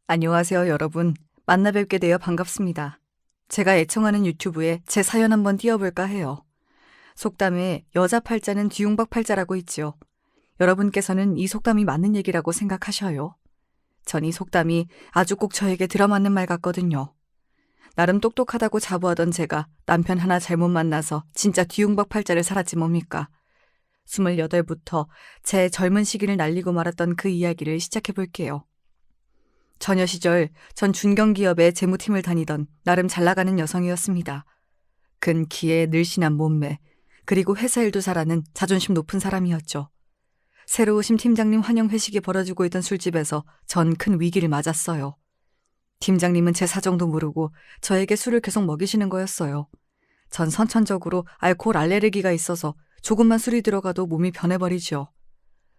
안녕하세요, 여러분. 만나 뵙게 되어 반갑습니다. 제가 애청하는 유튜브에 제 사연 한번 띄워볼까 해요. 속담에 여자 팔자는 뒤움박 팔자라고 있지요. 여러분께서는 이 속담이 맞는 얘기라고 생각하셔요? 전 이 속담이 아주 꼭 저에게 들어맞는 말 같거든요. 나름 똑똑하다고 자부하던 제가 남편 하나 잘못 만나서 진짜 뒤움박 팔자를 살았지 뭡니까? 28부터 제 젊은 시기를 날리고 말았던 그 이야기를 시작해볼게요. 처녀 시절 전 중견기업의 재무팀을 다니던 나름 잘나가는 여성이었습니다. 근 키에 늘씬한 몸매, 그리고 회사 일도 잘하는 자존심 높은 사람이었죠. 새로 오신 팀장님 환영 회식이 벌어지고 있던 술집에서 전 큰 위기를 맞았어요. 팀장님은 제 사정도 모르고 저에게 술을 계속 먹이시는 거였어요. 전 선천적으로 알코올 알레르기가 있어서 조금만 술이 들어가도 몸이 변해버리죠.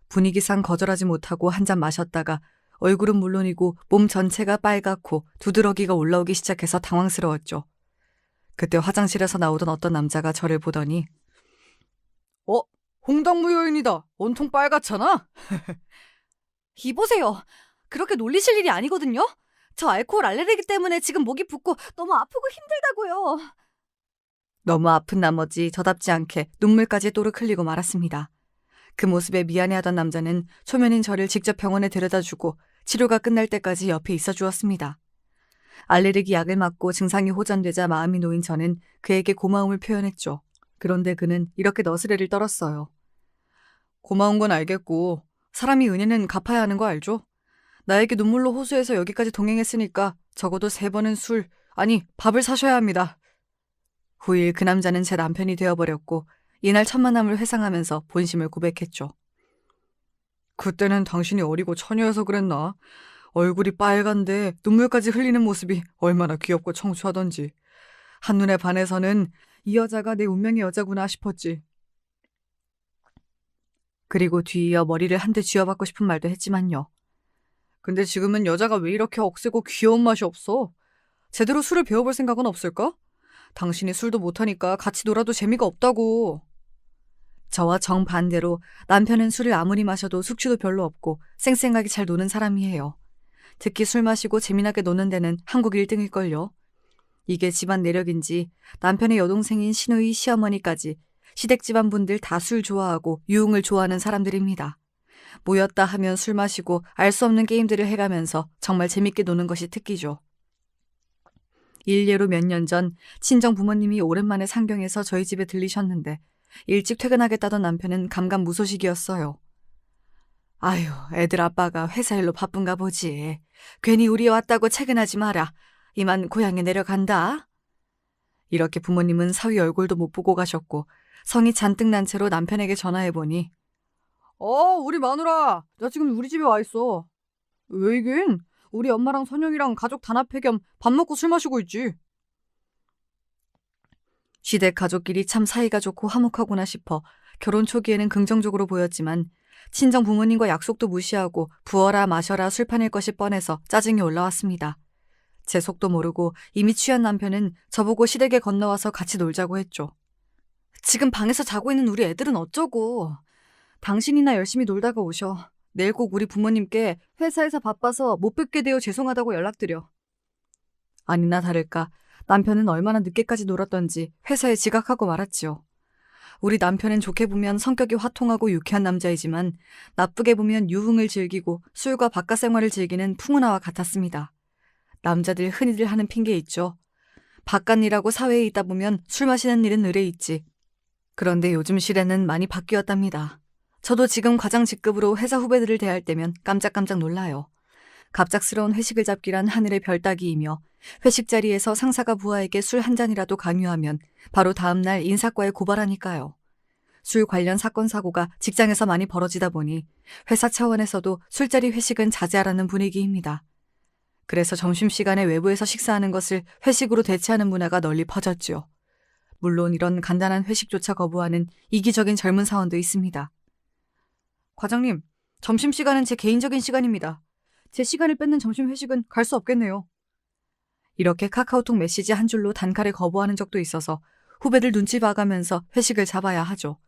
분위기상 거절하지 못하고 한 잔 마셨다가 얼굴은 물론이고 몸 전체가 빨갛고 두드러기가 올라오기 시작해서 당황스러웠죠. 그때 화장실에서 나오던 어떤 남자가 저를 보더니 홍당무 여인이다. 온통 빨갛잖아? 이보세요. 그렇게 놀리실 일이 아니거든요. 저 알코올 알레르기 때문에 지금 목이 붓고 너무 아프고 힘들다고요. 너무 아픈 나머지 저답지 않게 눈물까지 또르륵 흘리고 말았습니다. 그 모습에 미안해하던 남자는 초면인 저를 직접 병원에 데려다주고 치료가 끝날 때까지 옆에 있어 주었습니다. 알레르기 약을 맞고 증상이 호전되자 마음이 놓인 저는 그에게 고마움을 표현했죠. 그런데 그는 이렇게 너스레를 떨었어요. 고마운 건 알겠고 사람이 은혜는 갚아야 하는 거 알죠? 나에게 눈물로 호소해서 여기까지 동행했으니까 적어도 3번은 술, 아니 밥을 사셔야 합니다. 후일 그 남자는 제 남편이 되어버렸고 이날 첫 만남을 회상하면서 본심을 고백했죠. 그때는 당신이 어리고 처녀여서 그랬나? 얼굴이 빨간데 눈물까지 흘리는 모습이 얼마나 귀엽고 청초하던지. 한눈에 반해서는 이 여자가 내 운명의 여자구나 싶었지. 그리고 뒤이어 머리를 한 대 쥐어받고 싶은 말도 했지만요. 근데 지금은 여자가 왜 이렇게 억세고 귀여운 맛이 없어? 제대로 술을 배워볼 생각은 없을까? 당신이 술도 못하니까 같이 놀아도 재미가 없다고. 저와 정반대로 남편은 술을 아무리 마셔도 숙취도 별로 없고 쌩쌩하게 잘 노는 사람이에요. 특히 술 마시고 재미나게 노는 데는 한국 1등일걸요. 이게 집안 내력인지 남편의 여동생인 시누이 시어머니까지 시댁 집안 분들 다 술 좋아하고 유흥을 좋아하는 사람들입니다. 모였다 하면 술 마시고 알 수 없는 게임들을 해가면서 정말 재밌게 노는 것이 특기죠. 일례로 몇 년 전 친정 부모님이 오랜만에 상경해서 저희 집에 들리셨는데 일찍 퇴근하겠다던 남편은 감감무소식이었어요. 아유, 애들 아빠가 회사 일로 바쁜가 보지. 괜히 우리 왔다고 퇴근하지 마라. 이만 고향에 내려간다. 이렇게 부모님은 사위 얼굴도 못 보고 가셨고 성이 잔뜩 난 채로 남편에게 전화해보니 우리 마누라, 나 지금 우리 집에 와 있어. 왜 이긴? 우리 엄마랑 선영이랑 가족 단합회 겸 밥 먹고 술 마시고 있지. 시댁 가족끼리 참 사이가 좋고 화목하구나 싶어 결혼 초기에는 긍정적으로 보였지만 친정 부모님과 약속도 무시하고 부어라 마셔라 술판일 것이 뻔해서 짜증이 올라왔습니다. 제 속도 모르고 이미 취한 남편은 저보고 시댁에 건너와서 같이 놀자고 했죠. 지금 방에서 자고 있는 우리 애들은 어쩌고. 당신이나 열심히 놀다가 오셔. 내일 꼭 우리 부모님께 회사에서 바빠서 못 뵙게 되어 죄송하다고 연락드려. 아니나 다를까 남편은 얼마나 늦게까지 놀았던지 회사에 지각하고 말았지요. 우리 남편은 좋게 보면 성격이 화통하고 유쾌한 남자이지만 나쁘게 보면 유흥을 즐기고 술과 바깥 생활을 즐기는 풍은아와 같았습니다. 남자들 흔히들 하는 핑계 있죠. 바깥 일하고 사회에 있다 보면 술 마시는 일은 늘에 있지. 그런데 요즘 시대는 많이 바뀌었답니다. 저도 지금 과장 직급으로 회사 후배들을 대할 때면 깜짝깜짝 놀라요. 갑작스러운 회식을 잡기란 하늘의 별 따기이며 회식 자리에서 상사가 부하에게 술 한 잔이라도 강요하면 바로 다음날 인사과에 고발하니까요. 술 관련 사건 사고가 직장에서 많이 벌어지다 보니 회사 차원에서도 술자리 회식은 자제하라는 분위기입니다. 그래서 점심시간에 외부에서 식사하는 것을 회식으로 대체하는 문화가 널리 퍼졌죠. 물론 이런 간단한 회식조차 거부하는 이기적인 젊은 사원도 있습니다. 과장님, 점심시간은 제 개인적인 시간입니다. 제 시간을 뺏는 점심 회식은 갈 수 없겠네요. 이렇게 카카오톡 메시지 한 줄로 단칼에 거부하는 적도 있어서 후배들 눈치 봐가면서 회식을 잡아야 하죠.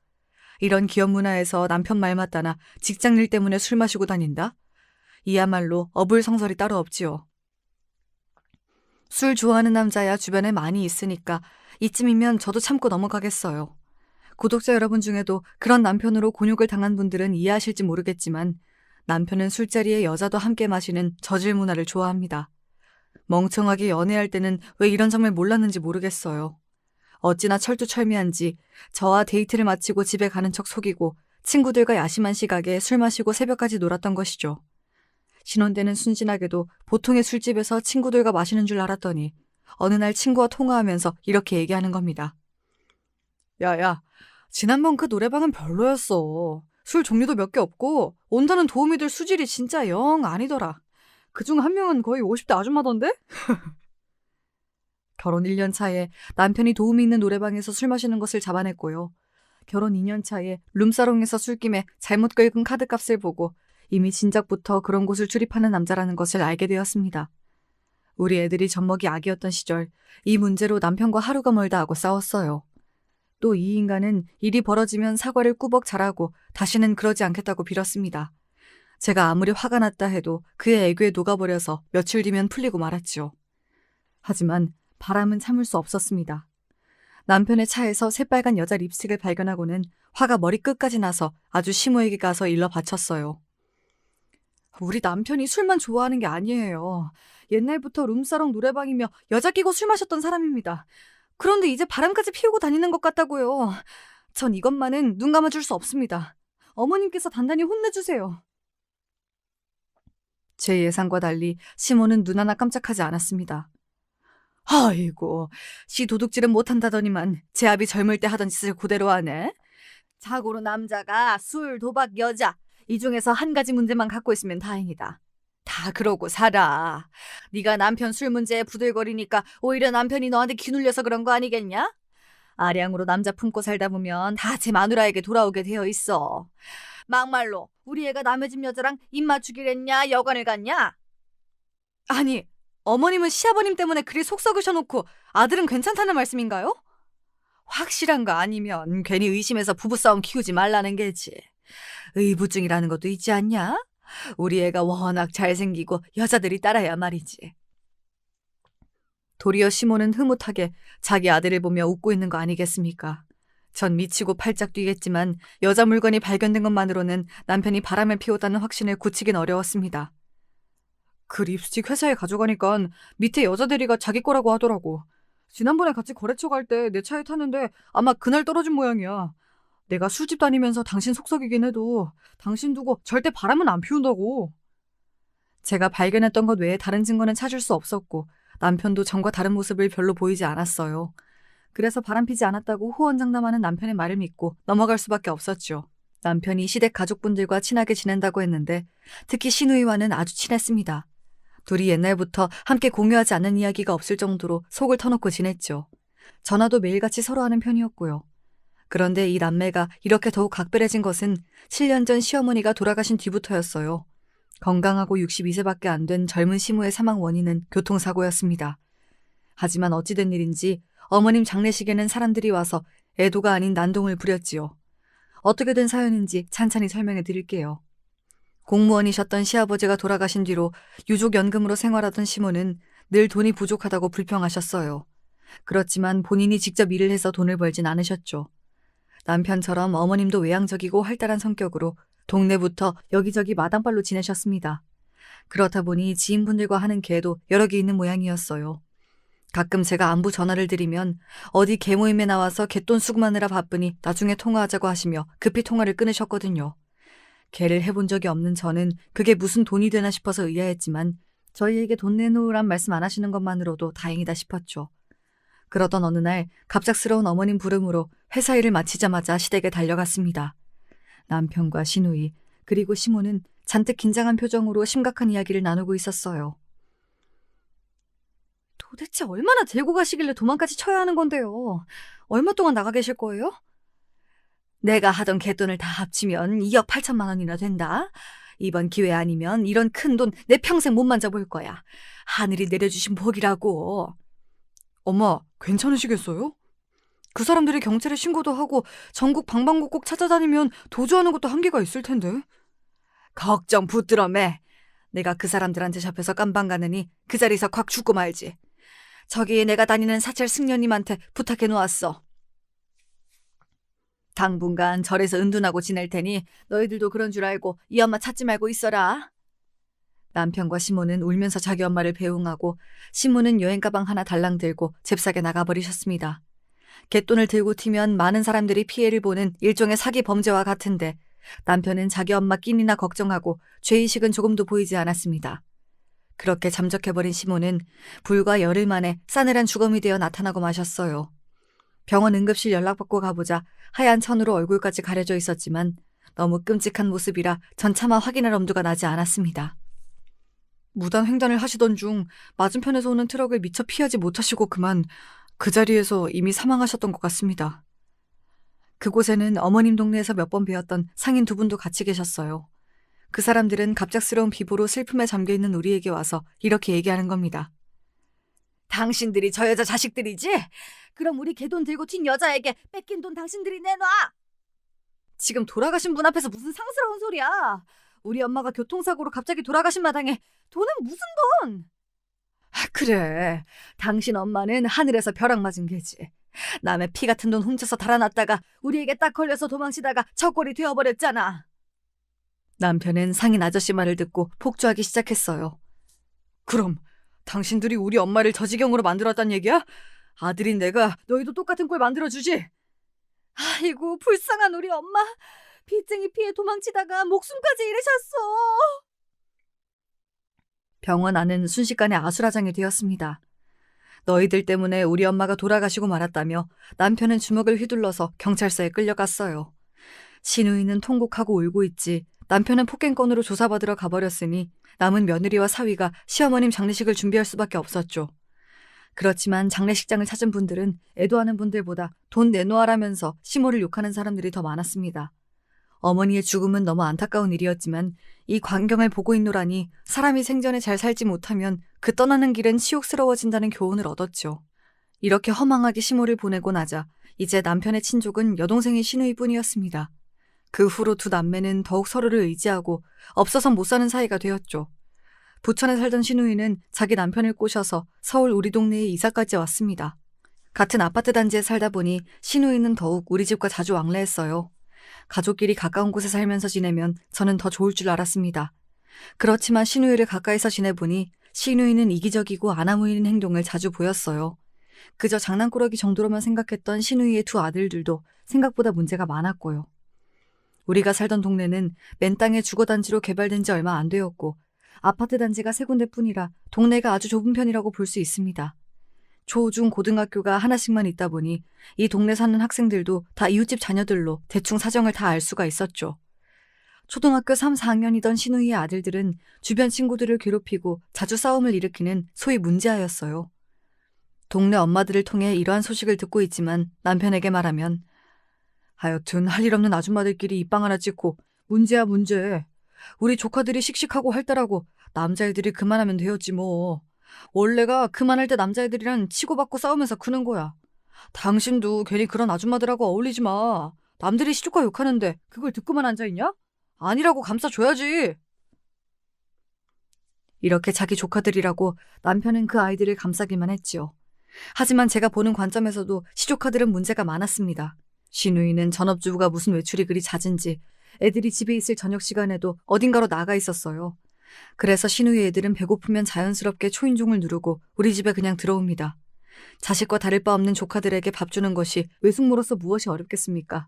이런 기업 문화에서 남편 말 맞다나 직장 일 때문에 술 마시고 다닌다? 이야말로 어불성설이 따로 없지요. 술 좋아하는 남자야 주변에 많이 있으니까 이쯤이면 저도 참고 넘어가겠어요. 구독자 여러분 중에도 그런 남편으로 곤욕을 당한 분들은 이해하실지 모르겠지만 남편은 술자리에 여자도 함께 마시는 저질 문화를 좋아합니다. 멍청하게 연애할 때는 왜 이런 점을 몰랐는지 모르겠어요. 어찌나 철두철미한지 저와 데이트를 마치고 집에 가는 척 속이고 친구들과 야심한 시각에 술 마시고 새벽까지 놀았던 것이죠. 신혼 때는 순진하게도 보통의 술집에서 친구들과 마시는 줄 알았더니 어느 날 친구와 통화하면서 이렇게 얘기하는 겁니다. 야야, 지난번 그 노래방은 별로였어. 술 종류도 몇 개 없고 온다는 도우미 들 수질이 진짜 영 아니더라. 그중 한 명은 거의 50대 아줌마던데? 결혼 1년 차에 남편이 도우미 있는 노래방에서 술 마시는 것을 잡아냈고요. 결혼 2년 차에 룸사롱에서 술김에 잘못 긁은 카드값을 보고 이미 진작부터 그런 곳을 출입하는 남자라는 것을 알게 되었습니다. 우리 애들이 젖먹이 아기였던 시절 이 문제로 남편과 하루가 멀다 하고 싸웠어요. 또 이 인간은 일이 벌어지면 사과를 꾸벅 잘하고 다시는 그러지 않겠다고 빌었습니다. 제가 아무리 화가 났다 해도 그의 애교에 녹아버려서 며칠 뒤면 풀리고 말았죠. 하지만 바람은 참을 수 없었습니다. 남편의 차에서 새빨간 여자 립스틱을 발견하고는 화가 머리끝까지 나서 아주 시모에게 가서 일러 바쳤어요. 우리 남편이 술만 좋아하는 게 아니에요. 옛날부터 룸사롱 노래방이며 여자 끼고 술 마셨던 사람입니다. 그런데 이제 바람까지 피우고 다니는 것 같다고요. 전 이것만은 눈 감아줄 수 없습니다. 어머님께서 단단히 혼내주세요. 제 예상과 달리 시모는 눈 하나 깜짝하지 않았습니다. 아이고, 시 도둑질은 못한다더니만 제 아비 젊을 때 하던 짓을 그대로 하네. 자고로 남자가 술, 도박, 여자 이 중에서 한 가지 문제만 갖고 있으면 다행이다. 다 그러고 살아. 네가 남편 술 문제에 부들거리니까 오히려 남편이 너한테 기눌려서 그런 거 아니겠냐? 아량으로 남자 품고 살다 보면 다 제 마누라에게 돌아오게 되어 있어. 막말로 우리 애가 남의 집 여자랑 입 맞추기랬냐 여관을 갔냐? 아니, 어머님은 시아버님 때문에 그리 속 썩으셔놓고 아들은 괜찮다는 말씀인가요? 확실한 거 아니면 괜히 의심해서 부부싸움 키우지 말라는 게지. 의부증이라는 것도 있지 않냐? 우리 애가 워낙 잘생기고 여자들이 따라야 말이지. 도리어 시모는 흐뭇하게 자기 아들을 보며 웃고 있는 거 아니겠습니까? 전 미치고 팔짝 뛰겠지만 여자 물건이 발견된 것만으로는 남편이 바람을 피웠다는 확신을 굳히긴 어려웠습니다. 그 립스틱 회사에 가져가니까 밑에 여자 대리가 자기 거라고 하더라고. 지난번에 같이 거래처 갈 때 내 차에 탔는데 아마 그날 떨어진 모양이야. 내가 술집 다니면서 당신 속썩이긴 해도 당신 두고 절대 바람은 안 피운다고. 제가 발견했던 것 외에 다른 증거는 찾을 수 없었고 남편도 전과 다른 모습을 별로 보이지 않았어요. 그래서 바람피지 않았다고 호언장담하는 남편의 말을 믿고 넘어갈 수밖에 없었죠. 남편이 시댁 가족분들과 친하게 지낸다고 했는데 특히 시누이와는 아주 친했습니다. 둘이 옛날부터 함께 공유하지 않는 이야기가 없을 정도로 속을 터놓고 지냈죠. 전화도 매일같이 서로 하는 편이었고요. 그런데 이 남매가 이렇게 더욱 각별해진 것은 7년 전 시어머니가 돌아가신 뒤부터였어요. 건강하고 62세밖에 안 된 젊은 시모의 사망 원인은 교통사고였습니다. 하지만 어찌된 일인지 어머님 장례식에는 사람들이 와서 애도가 아닌 난동을 부렸지요. 어떻게 된 사연인지 찬찬히 설명해 드릴게요. 공무원이셨던 시아버지가 돌아가신 뒤로 유족연금으로 생활하던 시모는 늘 돈이 부족하다고 불평하셨어요. 그렇지만 본인이 직접 일을 해서 돈을 벌진 않으셨죠. 남편처럼 어머님도 외향적이고 활달한 성격으로 동네부터 여기저기 마당발로 지내셨습니다. 그렇다 보니 지인분들과 하는 계도 여러 개 있는 모양이었어요. 가끔 제가 안부 전화를 드리면 어디 개모임에 나와서 갯돈 수금하느라 바쁘니 나중에 통화하자고 하시며 급히 통화를 끊으셨거든요. 개를 해본 적이 없는 저는 그게 무슨 돈이 되나 싶어서 의아했지만 저희에게 돈 내놓으란 말씀 안 하시는 것만으로도 다행이다 싶었죠. 그러던 어느 날 갑작스러운 어머님 부름으로 회사 일을 마치자마자 시댁에 달려갔습니다. 남편과 시누이 그리고 시모는 잔뜩 긴장한 표정으로 심각한 이야기를 나누고 있었어요. 도대체 얼마나 들고 가시길래 도망까지 쳐야 하는 건데요. 얼마 동안 나가 계실 거예요? 내가 하던 갯돈을 다 합치면 2억 8천만 원이나 된다. 이번 기회 아니면 이런 큰 돈 내 평생 못 만져볼 거야. 하늘이 내려주신 복이라고. 엄마, 괜찮으시겠어요? 그 사람들이 경찰에 신고도 하고 전국 방방곡곡 찾아다니면 도주하는 것도 한계가 있을 텐데. 걱정 붙들어 매. 내가 그 사람들한테 잡혀서 깜방 가느니 그 자리에서 콱 죽고 말지. 저기 내가 다니는 사찰 승려님한테 부탁해 놓았어. 당분간 절에서 은둔하고 지낼 테니 너희들도 그런 줄 알고 이 엄마 찾지 말고 있어라. 남편과 시모는 울면서 자기 엄마를 배웅하고 시모는 여행 가방 하나 달랑 들고 잽싸게 나가버리셨습니다. 갯돈을 들고 튀면 많은 사람들이 피해를 보는 일종의 사기 범죄와 같은데 남편은 자기 엄마 끼니나 걱정하고 죄의식은 조금도 보이지 않았습니다. 그렇게 잠적해버린 시모는 불과 열흘 만에 싸늘한 주검이 되어 나타나고 마셨어요. 병원 응급실 연락받고 가보자 하얀 천으로 얼굴까지 가려져 있었지만 너무 끔찍한 모습이라 전 차마 확인할 엄두가 나지 않았습니다. 무단 횡단을 하시던 중 맞은편에서 오는 트럭을 미처 피하지 못하시고 그만 그 자리에서 이미 사망하셨던 것 같습니다. 그곳에는 어머님 동네에서 몇 번 뵈었던 상인 두 분도 같이 계셨어요. 그 사람들은 갑작스러운 비보로 슬픔에 잠겨있는 우리에게 와서 이렇게 얘기하는 겁니다. 당신들이 저 여자 자식들이지? 그럼 우리 개돈 들고 튄 여자에게 뺏긴 돈 당신들이 내놔! 지금 돌아가신 분 앞에서 무슨 상스러운 소리야. 우리 엄마가 교통사고로 갑자기 돌아가신 마당에 돈은 무슨 돈? 그래, 당신 엄마는 하늘에서 벼락 맞은 개지. 남의 피 같은 돈 훔쳐서 달아났다가 우리에게 딱 걸려서 도망치다가 척골이 되어버렸잖아. 남편은 상인 아저씨 말을 듣고 폭주하기 시작했어요. 그럼 당신들이 우리 엄마를 저 지경으로 만들었단 얘기야? 아들인 내가 너희도 똑같은 꼴 만들어주지? 아이고, 불쌍한 우리 엄마. 빚쟁이 피해 도망치다가 목숨까지 잃으셨어. 병원 안은 순식간에 아수라장이 되었습니다. 너희들 때문에 우리 엄마가 돌아가시고 말았다며 남편은 주먹을 휘둘러서 경찰서에 끌려갔어요. 시누이는 통곡하고 울고 있지 남편은 폭행건으로 조사받으러 가버렸으니 남은 며느리와 사위가 시어머님 장례식을 준비할 수밖에 없었죠. 그렇지만 장례식장을 찾은 분들은 애도하는 분들보다 돈 내놓으라면서 시모를 욕하는 사람들이 더 많았습니다. 어머니의 죽음은 너무 안타까운 일이었지만 이 광경을 보고 있노라니 사람이 생전에 잘 살지 못하면 그 떠나는 길은 치욕스러워진다는 교훈을 얻었죠. 이렇게 허망하게 시모를 보내고 나자 이제 남편의 친족은 여동생이 시누이뿐이었습니다. 그 후로 두 남매는 더욱 서로를 의지하고 없어서 못 사는 사이가 되었죠. 부천에 살던 시누이는 자기 남편을 꼬셔서 서울 우리 동네에 이사까지 왔습니다. 같은 아파트 단지에 살다 보니 시누이는 더욱 우리 집과 자주 왕래했어요. 가족끼리 가까운 곳에 살면서 지내면 저는 더 좋을 줄 알았습니다. 그렇지만 시누이를 가까이서 지내보니 시누이는 이기적이고 아나무인인 행동을 자주 보였어요. 그저 장난꾸러기 정도로만 생각했던 시누이의 두 아들들도 생각보다 문제가 많았고요. 우리가 살던 동네는 맨 땅에 주거단지로 개발된 지 얼마 안 되었고 아파트 단지가 세 군데뿐이라 동네가 아주 좁은 편이라고 볼 수 있습니다. 초, 중, 고등학교가 하나씩만 있다 보니 이 동네 사는 학생들도 다 이웃집 자녀들로 대충 사정을 다 알 수가 있었죠. 초등학교 3, 4학년이던 시누이의 아들들은 주변 친구들을 괴롭히고 자주 싸움을 일으키는 소위 문제아였어요. 동네 엄마들을 통해 이러한 소식을 듣고 있지만 남편에게 말하면 하여튼 할 일 없는 아줌마들끼리 입방 하나 찍고 문제야 문제. 우리 조카들이 씩씩하고 활달하고 남자애들이 그만하면 되었지 뭐. 원래가 그만할 때 남자애들이랑 치고받고 싸우면서 크는 거야. 당신도 괜히 그런 아줌마들하고 어울리지 마. 남들이 시조카 욕하는데 그걸 듣고만 앉아있냐? 아니라고 감싸줘야지. 이렇게 자기 조카들이라고 남편은 그 아이들을 감싸기만 했지요. 하지만 제가 보는 관점에서도 시조카들은 문제가 많았습니다. 시누이는 전업주부가 무슨 외출이 그리 잦은지 애들이 집에 있을 저녁 시간에도 어딘가로 나가 있었어요. 그래서 시누이 애들은 배고프면 자연스럽게 초인종을 누르고 우리 집에 그냥 들어옵니다. 자식과 다를 바 없는 조카들에게 밥 주는 것이 외숙모로서 무엇이 어렵겠습니까?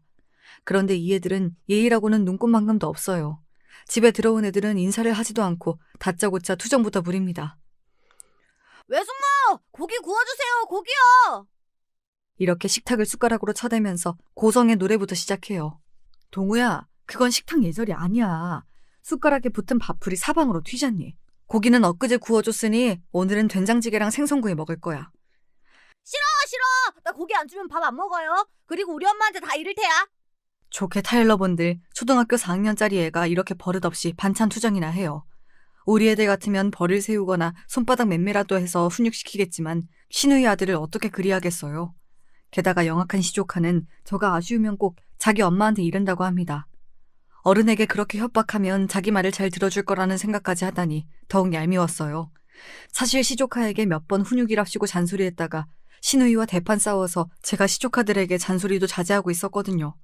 그런데 이 애들은 예의라고는 눈꼽만큼도 없어요. 집에 들어온 애들은 인사를 하지도 않고 다짜고짜 투정부터 부립니다. 외숙모! 고기 구워주세요! 고기요! 이렇게 식탁을 숟가락으로 쳐대면서 고성의 노래부터 시작해요. 동우야, 그건 식탁 예절이 아니야. 숟가락에 붙은 밥풀이 사방으로 튀잖니. 고기는 엊그제 구워줬으니 오늘은 된장찌개랑 생선구이 먹을 거야. 싫어! 나 고기 안 주면 밥 안 먹어요. 그리고 우리 엄마한테 다 이를 테야. 좋게 타일러분들 초등학교 4학년짜리 애가 이렇게 버릇없이 반찬 투정이나 해요. 우리 애들 같으면 벌을 세우거나 손바닥 맴매라도 해서 훈육시키겠지만 시누이 아들을 어떻게 그리하겠어요. 게다가 영악한 시조카는 저가 아쉬우면 꼭 자기 엄마한테 이른다고 합니다. 어른에게 그렇게 협박하면 자기 말을 잘 들어줄 거라는 생각까지 하다니 더욱 얄미웠어요. 사실 시조카에게 몇 번 훈육이랍시고 잔소리했다가 신우이와 대판 싸워서 제가 시조카들에게 잔소리도 자제하고 있었거든요.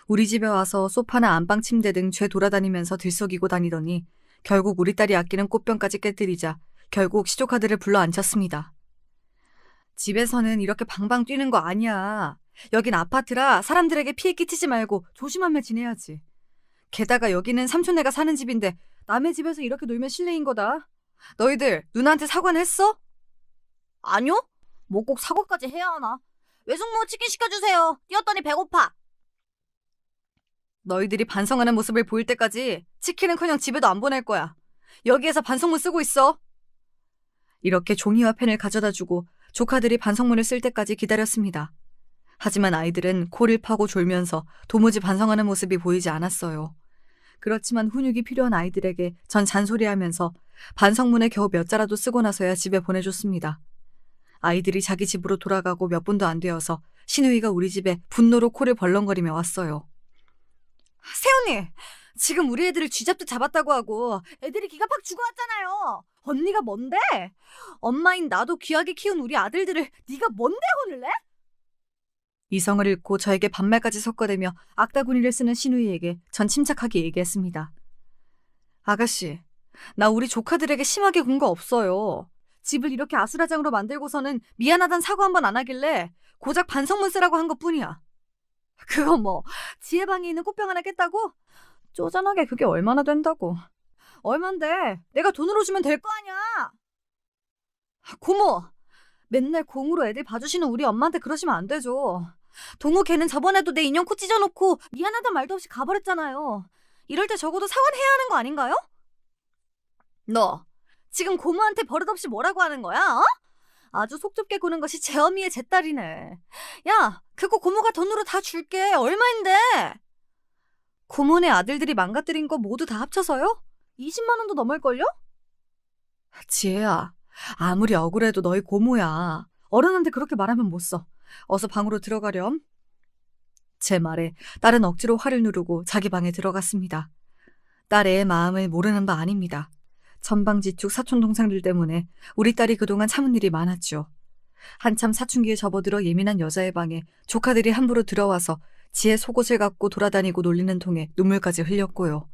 우리 집에 와서 소파나 안방 침대 등 죄 돌아다니면서 들썩이고 다니더니 결국 우리 딸이 아끼는 꽃병까지 깨뜨리자 결국 시조카들을 불러 앉혔습니다. 집에서는 이렇게 방방 뛰는 거 아니야. 여긴 아파트라 사람들에게 피해 끼치지 말고 조심하며 지내야지. 게다가 여기는 삼촌네가 사는 집인데 남의 집에서 이렇게 놀면 실례인 거다. 너희들 누나한테 사과는 했어? 아니요? 뭐 꼭 사과까지 해야 하나? 외숙모 치킨 시켜주세요. 뛰었더니 배고파. 너희들이 반성하는 모습을 보일 때까지 치킨은커녕 집에도 안 보낼 거야. 여기에서 반성문 쓰고 있어. 이렇게 종이와 펜을 가져다 주고 조카들이 반성문을 쓸 때까지 기다렸습니다. 하지만 아이들은 코를 파고 졸면서 도무지 반성하는 모습이 보이지 않았어요. 그렇지만 훈육이 필요한 아이들에게 전 잔소리하면서 반성문에 겨우 몇 자라도 쓰고 나서야 집에 보내줬습니다. 아이들이 자기 집으로 돌아가고 몇 분도 안 되어서 신우이가 우리 집에 분노로 코를 벌렁거리며 왔어요. 세훈이, 지금 우리 애들을 쥐잡듯 잡았다고 하고 애들이 기가 팍 죽어왔잖아요. 언니가 뭔데? 엄마인 나도 귀하게 키운 우리 아들들을 네가 뭔데 혼을 내? 이성을 잃고 저에게 반말까지 섞어대며 악다구니를 쓰는 신우이에게 전 침착하게 얘기했습니다. 아가씨, 나 우리 조카들에게 심하게 군 거 없어요. 집을 이렇게 아수라장으로 만들고서는 미안하단 사과 한 번 안 하길래 고작 반성문 쓰라고 한 것뿐이야. 그거 뭐 지혜방에 있는 꽃병 하나 깼다고? 쪼잔하게 그게 얼마나 된다고. 얼만데? 내가 돈으로 주면 될 거 아니야. 고모, 맨날 공으로 애들 봐주시는 우리 엄마한테 그러시면 안 되죠. 동우 걔는 저번에도 내 인형 코 찢어놓고 미안하단 말도 없이 가버렸잖아요. 이럴 때 적어도 사과해야 하는 거 아닌가요? 너 지금 고모한테 버릇없이 뭐라고 하는 거야? 어? 아주 속 좁게 구는 것이 제 어미의 제 딸이네. 야, 그거 고모가 돈으로 다 줄게. 얼마인데? 고모네 아들들이 망가뜨린 거 모두 다 합쳐서요? 20만 원도 넘을걸요? 지혜야, 아무리 억울해도 너희 고모야. 어른한테 그렇게 말하면 못 써. 어서 방으로 들어가렴. 제 말에 딸은 억지로 화를 누르고 자기 방에 들어갔습니다. 딸의 마음을 모르는 바 아닙니다. 전방지축 사촌 동생들 때문에 우리 딸이 그동안 참은 일이 많았죠. 한참 사춘기에 접어들어 예민한 여자의 방에 조카들이 함부로 들어와서 지혜 속옷을 갖고 돌아다니고 놀리는 통에 눈물까지 흘렸고요.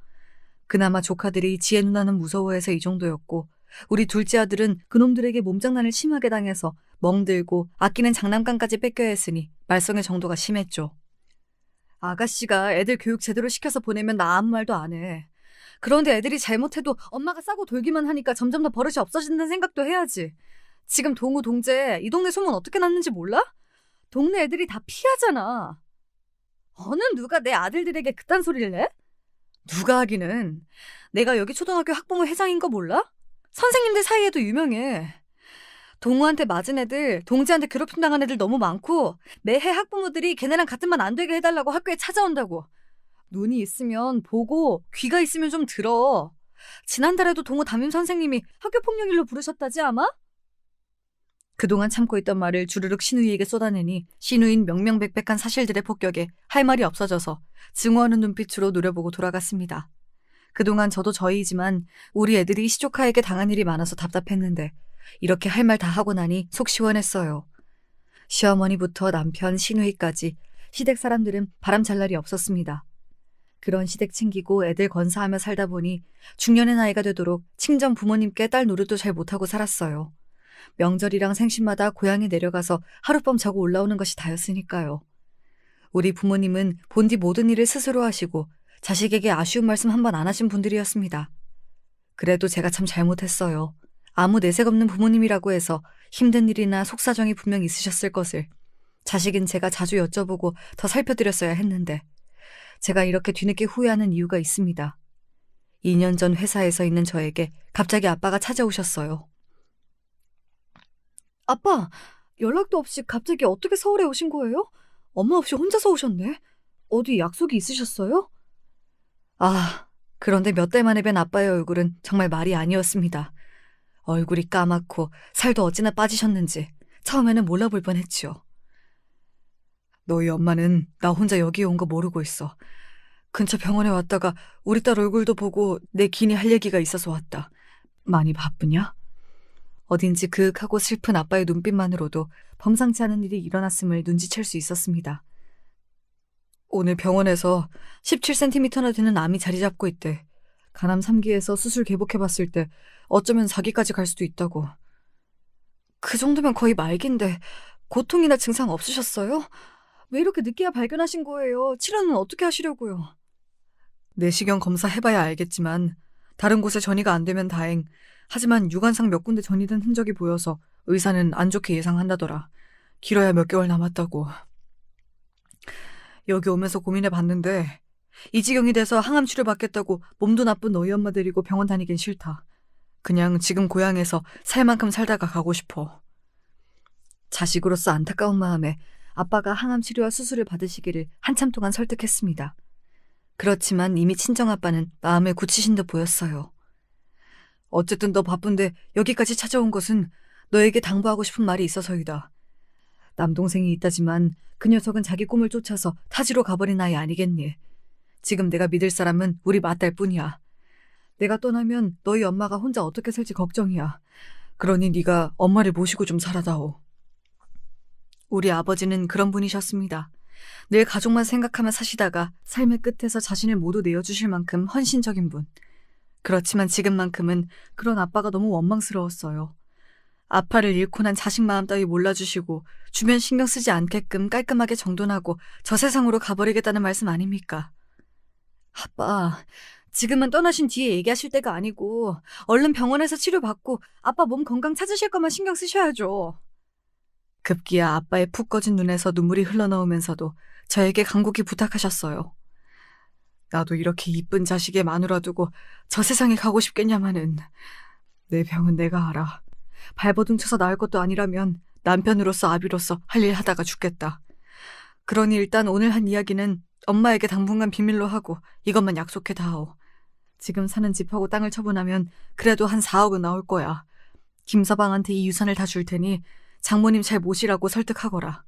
그나마 조카들이 지혜 누나는 무서워해서 이 정도였고 우리 둘째 아들은 그놈들에게 몸장난을 심하게 당해서 멍들고 아끼는 장난감까지 뺏겨야 했으니 말썽의 정도가 심했죠. 아가씨가 애들 교육 제대로 시켜서 보내면 나 아무 말도 안 해. 그런데 애들이 잘못해도 엄마가 싸고 돌기만 하니까 점점 더 버릇이 없어진다는 생각도 해야지. 지금 동우, 동재 이 동네 소문 어떻게 났는지 몰라? 동네 애들이 다 피하잖아. 어느 누가 내 아들들에게 그딴 소리를 내? 누가 하기는. 내가 여기 초등학교 학부모 회장인 거 몰라? 선생님들 사이에도 유명해. 동우한테 맞은 애들, 동재한테 괴롭힘 당한 애들 너무 많고 매해 학부모들이 걔네랑 같은 반 안 되게 해달라고 학교에 찾아온다고. 눈이 있으면 보고 귀가 있으면 좀 들어. 지난달에도 동우 담임 선생님이 학교폭력일로 부르셨다지 아마? 그동안 참고 있던 말을 주르륵 신우이에게 쏟아내니 신우인 명명백백한 사실들의 폭격에 할 말이 없어져서 증오하는 눈빛으로 노려보고 돌아갔습니다. 그동안 저도 저희이지만 우리 애들이 시조카에게 당한 일이 많아서 답답했는데 이렇게 할 말 다 하고 나니 속 시원했어요. 시어머니부터 남편, 신우이까지 시댁 사람들은 바람 잘 날이 없었습니다. 그런 시댁 챙기고 애들 건사하며 살다 보니 중년의 나이가 되도록 친정 부모님께 딸 노릇도 잘 못하고 살았어요. 명절이랑 생신마다 고향에 내려가서 하룻밤 자고 올라오는 것이 다였으니까요. 우리 부모님은 본디 모든 일을 스스로 하시고 자식에게 아쉬운 말씀 한 번 안 하신 분들이었습니다. 그래도 제가 참 잘못했어요. 아무 내색 없는 부모님이라고 해서 힘든 일이나 속사정이 분명 있으셨을 것을 자식인 제가 자주 여쭤보고 더 살펴드렸어야 했는데 제가 이렇게 뒤늦게 후회하는 이유가 있습니다. 2년 전 회사에서 있는 저에게 갑자기 아빠가 찾아오셨어요. 아빠, 연락도 없이 갑자기 어떻게 서울에 오신 거예요? 엄마 없이 혼자서 오셨네. 어디 약속이 있으셨어요? 아, 그런데 몇 달 만에 뵌 아빠의 얼굴은 정말 말이 아니었습니다. 얼굴이 까맣고 살도 어찌나 빠지셨는지 처음에는 몰라볼 뻔했지요. 너희 엄마는 나 혼자 여기에 온 거 모르고 있어. 근처 병원에 왔다가 우리 딸 얼굴도 보고 내 기니 할 얘기가 있어서 왔다. 많이 바쁘냐? 어딘지 그윽하고 슬픈 아빠의 눈빛만으로도 범상치 않은 일이 일어났음을 눈치챌 수 있었습니다. 오늘 병원에서 17cm나 되는 암이 자리 잡고 있대. 간암 3기에서 수술 개복해봤을 때 어쩌면 4기까지 갈 수도 있다고. 그 정도면 거의 말기인데 고통이나 증상 없으셨어요? 왜 이렇게 늦게야 발견하신 거예요? 치료는 어떻게 하시려고요? 내시경 검사 해봐야 알겠지만 다른 곳에 전이가 안 되면 다행. 하지만 유관상 몇 군데 전이된 흔적이 보여서 의사는 안 좋게 예상한다더라. 길어야 몇 개월 남았다고. 여기 오면서 고민해봤는데 이 지경이 돼서 항암 치료 받겠다고 몸도 나쁜 너희 엄마 데리고 병원 다니긴 싫다. 그냥 지금 고향에서 살 만큼 살다가 가고 싶어. 자식으로서 안타까운 마음에 아빠가 항암 치료와 수술을 받으시기를 한참 동안 설득했습니다. 그렇지만 이미 친정아빠는 마음을 굳히신 듯 보였어요. 어쨌든 너 바쁜데 여기까지 찾아온 것은 너에게 당부하고 싶은 말이 있어서이다. 남동생이 있다지만 그 녀석은 자기 꿈을 쫓아서 타지로 가버린 아이 아니겠니? 지금 내가 믿을 사람은 우리 맏딸 뿐이야. 내가 떠나면 너희 엄마가 혼자 어떻게 살지 걱정이야. 그러니 네가 엄마를 모시고 좀 살아다오. 우리 아버지는 그런 분이셨습니다. 늘 가족만 생각하며 사시다가 삶의 끝에서 자신을 모두 내어주실 만큼 헌신적인 분. 그렇지만 지금만큼은 그런 아빠가 너무 원망스러웠어요. 아빠를 잃고 난 자식 마음 따위 몰라주시고 주변 신경 쓰지 않게끔 깔끔하게 정돈하고 저 세상으로 가버리겠다는 말씀 아닙니까? 아빠, 지금은 떠나신 뒤에 얘기하실 때가 아니고 얼른 병원에서 치료받고 아빠 몸 건강 찾으실 것만 신경 쓰셔야죠. 급기야 아빠의 푹 꺼진 눈에서 눈물이 흘러나오면서도 저에게 간곡히 부탁하셨어요. 나도 이렇게 이쁜 자식의 마누라 두고 저 세상에 가고 싶겠냐마는. 내 병은 내가 알아. 발버둥 쳐서 나을 것도 아니라면 남편으로서 아비로서 할 일 하다가 죽겠다. 그러니 일단 오늘 한 이야기는 엄마에게 당분간 비밀로 하고 이것만 약속해 다오. 지금 사는 집하고 땅을 처분하면 그래도 한 4억은 나올 거야. 김서방한테 이 유산을 다 줄 테니 장모님 잘 모시라고 설득하거라.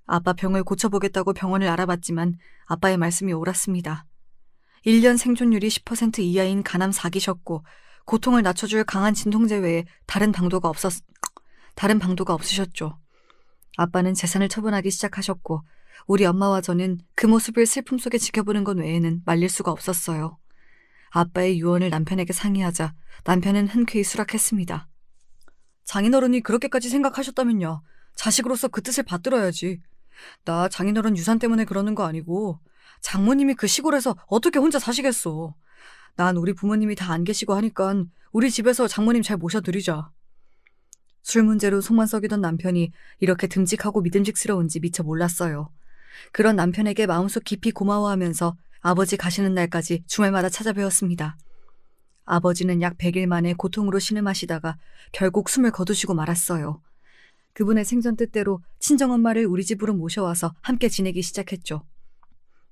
아빠 병을 고쳐보겠다고 병원을 알아봤지만 아빠의 말씀이 옳았습니다. 1년 생존율이 10% 이하인 간암 4기셨고 고통을 낮춰줄 강한 진통제 외에 다른 방도가 없으셨죠. 아빠는 재산을 처분하기 시작하셨고 우리 엄마와 저는 그 모습을 슬픔 속에 지켜보는 것 외에는 말릴 수가 없었어요. 아빠의 유언을 남편에게 상의하자 남편은 흔쾌히 수락했습니다. 장인어른이 그렇게까지 생각하셨다면요. 자식으로서 그 뜻을 받들어야지. 나 장인어른 유산 때문에 그러는 거 아니고 장모님이 그 시골에서 어떻게 혼자 사시겠어. 난 우리 부모님이 다 안 계시고 하니까 우리 집에서 장모님 잘 모셔드리자. 술 문제로 속만 썩이던 남편이 이렇게 듬직하고 믿음직스러운지 미처 몰랐어요. 그런 남편에게 마음속 깊이 고마워하면서 아버지 가시는 날까지 주말마다 찾아뵈었습니다. 아버지는 약 100일 만에 고통으로 신음하시다가 결국 숨을 거두시고 말았어요. 그분의 생전 뜻대로 친정엄마를 우리 집으로 모셔와서 함께 지내기 시작했죠.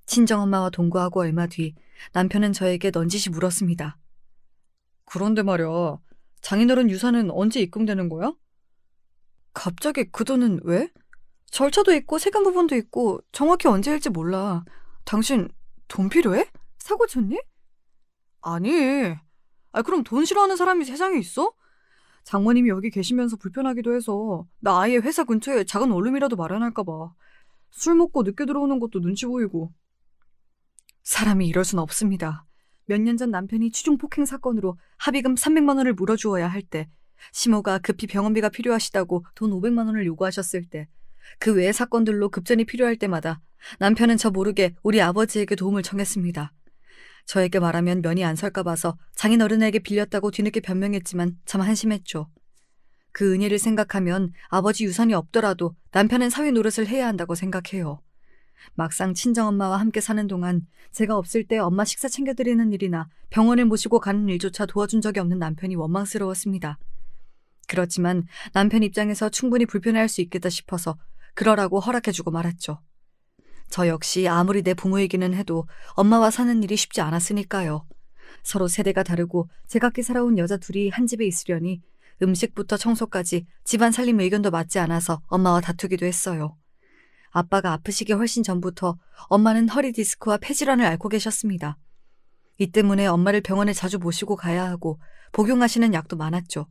친정엄마와 동거하고 얼마 뒤 남편은 저에게 넌지시 물었습니다. 그런데 말이야, 장인어른 유산은 언제 입금되는 거야? 갑자기 그 돈은 왜? 절차도 있고 세금 부분도 있고 정확히 언제일지 몰라. 당신 돈 필요해? 사고 쳤니? 아니, 그럼 돈 싫어하는 사람이 세상에 있어? 장모님이 여기 계시면서 불편하기도 해서 나 아예 회사 근처에 작은 원룸이라도 마련할까 봐. 술 먹고 늦게 들어오는 것도 눈치 보이고. 사람이 이럴 순 없습니다. 몇 년 전 남편이 추중폭행 사건으로 합의금 300만 원을 물어주어야 할 때, 시모가 급히 병원비가 필요하시다고 돈 500만 원을 요구하셨을 때, 그 외의 사건들로 급전이 필요할 때마다 남편은 저 모르게 우리 아버지에게 도움을 청했습니다. 저에게 말하면 면이 안 설까 봐서 장인어른에게 빌렸다고 뒤늦게 변명했지만 참 한심했죠. 그 은혜를 생각하면 아버지 유산이 없더라도 남편은 사회 노릇을 해야 한다고 생각해요. 막상 친정엄마와 함께 사는 동안 제가 없을 때 엄마 식사 챙겨드리는 일이나 병원을 모시고 가는 일조차 도와준 적이 없는 남편이 원망스러웠습니다. 그렇지만 남편 입장에서 충분히 불편해할 수 있겠다 싶어서 그러라고 허락해주고 말았죠. 저 역시 아무리 내 부모이기는 해도 엄마와 사는 일이 쉽지 않았으니까요. 서로 세대가 다르고 제각기 살아온 여자 둘이 한 집에 있으려니 음식부터 청소까지 집안 살림 의견도 맞지 않아서 엄마와 다투기도 했어요. 아빠가 아프시기 훨씬 전부터 엄마는 허리 디스크와 폐질환을 앓고 계셨습니다. 이 때문에 엄마를 병원에 자주 모시고 가야 하고 복용하시는 약도 많았죠.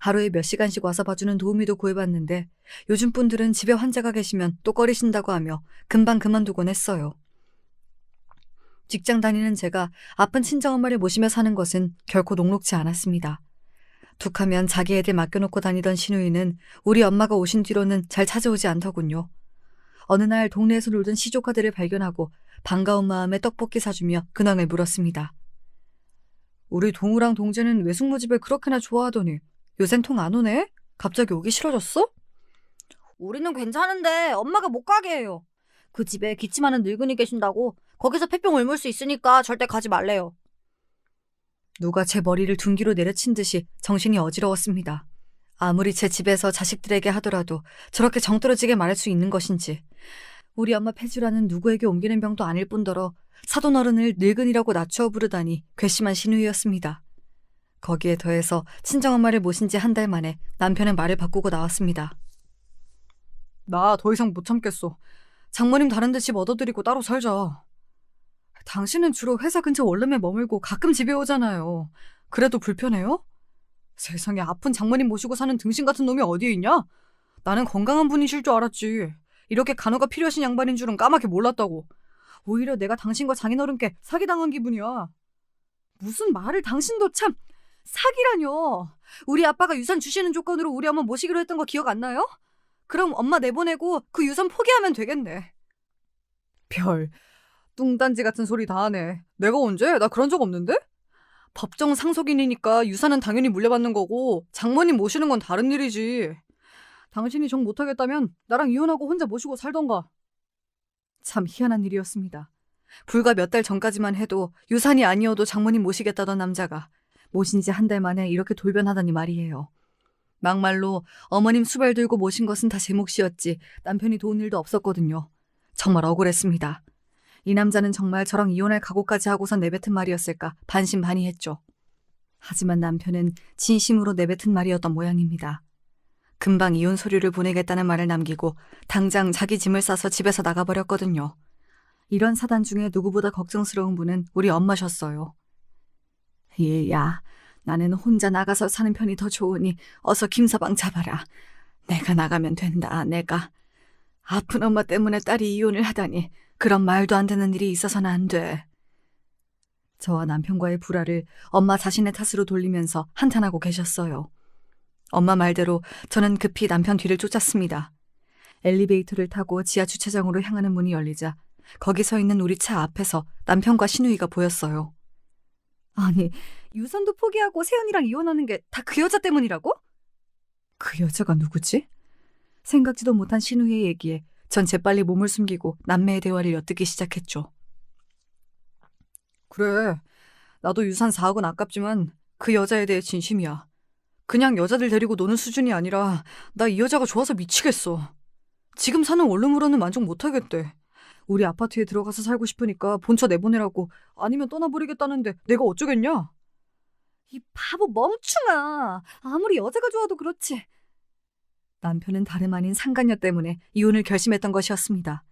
하루에 몇 시간씩 와서 봐주는 도우미도 구해봤는데 요즘 분들은 집에 환자가 계시면 또 꺼리신다고 하며 금방 그만두곤 했어요. 직장 다니는 제가 아픈 친정엄마를 모시며 사는 것은 결코 녹록지 않았습니다. 툭하면 자기 애들 맡겨놓고 다니던 신우이는 우리 엄마가 오신 뒤로는 잘 찾아오지 않더군요. 어느 날 동네에서 놀던 시조카들을 발견하고 반가운 마음에 떡볶이 사주며 근황을 물었습니다. 우리 동우랑 동재는 외숙모 집을 그렇게나 좋아하더니 요샌 통 안 오네? 갑자기 오기 싫어졌어? 우리는 괜찮은데 엄마가 못 가게 해요. 그 집에 기침하는 늙은이 계신다고 거기서 폐병 옮을 수 있으니까 절대 가지 말래요. 누가 제 머리를 둔기로 내려친 듯이 정신이 어지러웠습니다. 아무리 제 집에서 자식들에게 하더라도 저렇게 정떨어지게 말할 수 있는 것인지. 우리 엄마 폐주라는 누구에게 옮기는 병도 아닐 뿐더러 사돈 어른을 늙은이라고 낮추어 부르다니 괘씸한 신우이였습니다. 거기에 더해서 친정엄마를 모신 지 한 달 만에 남편은 말을 바꾸고 나왔습니다. 나 더 이상 못 참겠어. 장모님 다른 데 집 얻어드리고 따로 살자. 당신은 주로 회사 근처 원룸에 머물고 가끔 집에 오잖아요. 그래도 불편해요? 세상에 아픈 장모님 모시고 사는 등신 같은 놈이 어디에 있냐? 나는 건강한 분이실 줄 알았지. 이렇게 간호가 필요하신 양반인 줄은 까맣게 몰랐다고. 오히려 내가 당신과 장인어른께 사기당한 기분이야. 무슨 말을 당신도 참... 사기라뇨. 우리 아빠가 유산 주시는 조건으로 우리 엄마 모시기로 했던 거 기억 안 나요? 그럼 엄마 내보내고 그 유산 포기하면 되겠네. 별, 뚱딴지 같은 소리 다 하네. 내가 언제? 나 그런 적 없는데? 법정 상속인이니까 유산은 당연히 물려받는 거고 장모님 모시는 건 다른 일이지. 당신이 정 못하겠다면 나랑 이혼하고 혼자 모시고 살던가. 참 희한한 일이었습니다. 불과 몇 달 전까지만 해도 유산이 아니어도 장모님 모시겠다던 남자가 모신 지 한 달 만에 이렇게 돌변하다니 말이에요. 막말로 어머님 수발 들고 모신 것은 다 제 몫이었지 남편이 도운 일도 없었거든요. 정말 억울했습니다. 이 남자는 정말 저랑 이혼할 각오까지 하고서 내뱉은 말이었을까 반신반의했죠. 하지만 남편은 진심으로 내뱉은 말이었던 모양입니다. 금방 이혼 서류를 보내겠다는 말을 남기고 당장 자기 짐을 싸서 집에서 나가버렸거든요. 이런 사단 중에 누구보다 걱정스러운 분은 우리 엄마셨어요. 얘야, 나는 혼자 나가서 사는 편이 더 좋으니 어서 김서방 잡아라. 내가 나가면 된다, 내가. 아픈 엄마 때문에 딸이 이혼을 하다니 그런 말도 안 되는 일이 있어서는 안 돼. 저와 남편과의 불화를 엄마 자신의 탓으로 돌리면서 한탄하고 계셨어요. 엄마 말대로 저는 급히 남편 뒤를 쫓았습니다. 엘리베이터를 타고 지하 주차장으로 향하는 문이 열리자 거기 서 있는 우리 차 앞에서 남편과 신우이가 보였어요. 아니, 유산도 포기하고 세연이랑 이혼하는 게 다 그 여자 때문이라고? 그 여자가 누구지? 생각지도 못한 신우이의 얘기에 전 재빨리 몸을 숨기고 남매의 대화를 엿듣기 시작했죠. 그래, 나도 유산 4억은 아깝지만 그 여자에 대해 진심이야. 그냥 여자들 데리고 노는 수준이 아니라 나 이 여자가 좋아서 미치겠어. 지금 사는 원룸으로는 만족 못하겠대. 우리 아파트에 들어가서 살고 싶으니까 본처 내보내라고 아니면 떠나버리겠다는데 내가 어쩌겠냐? 이 바보 멍충아. 아무리 여자가 좋아도 그렇지. 남편은 다름 아닌 상간녀 때문에 이혼을 결심했던 것이었습니다.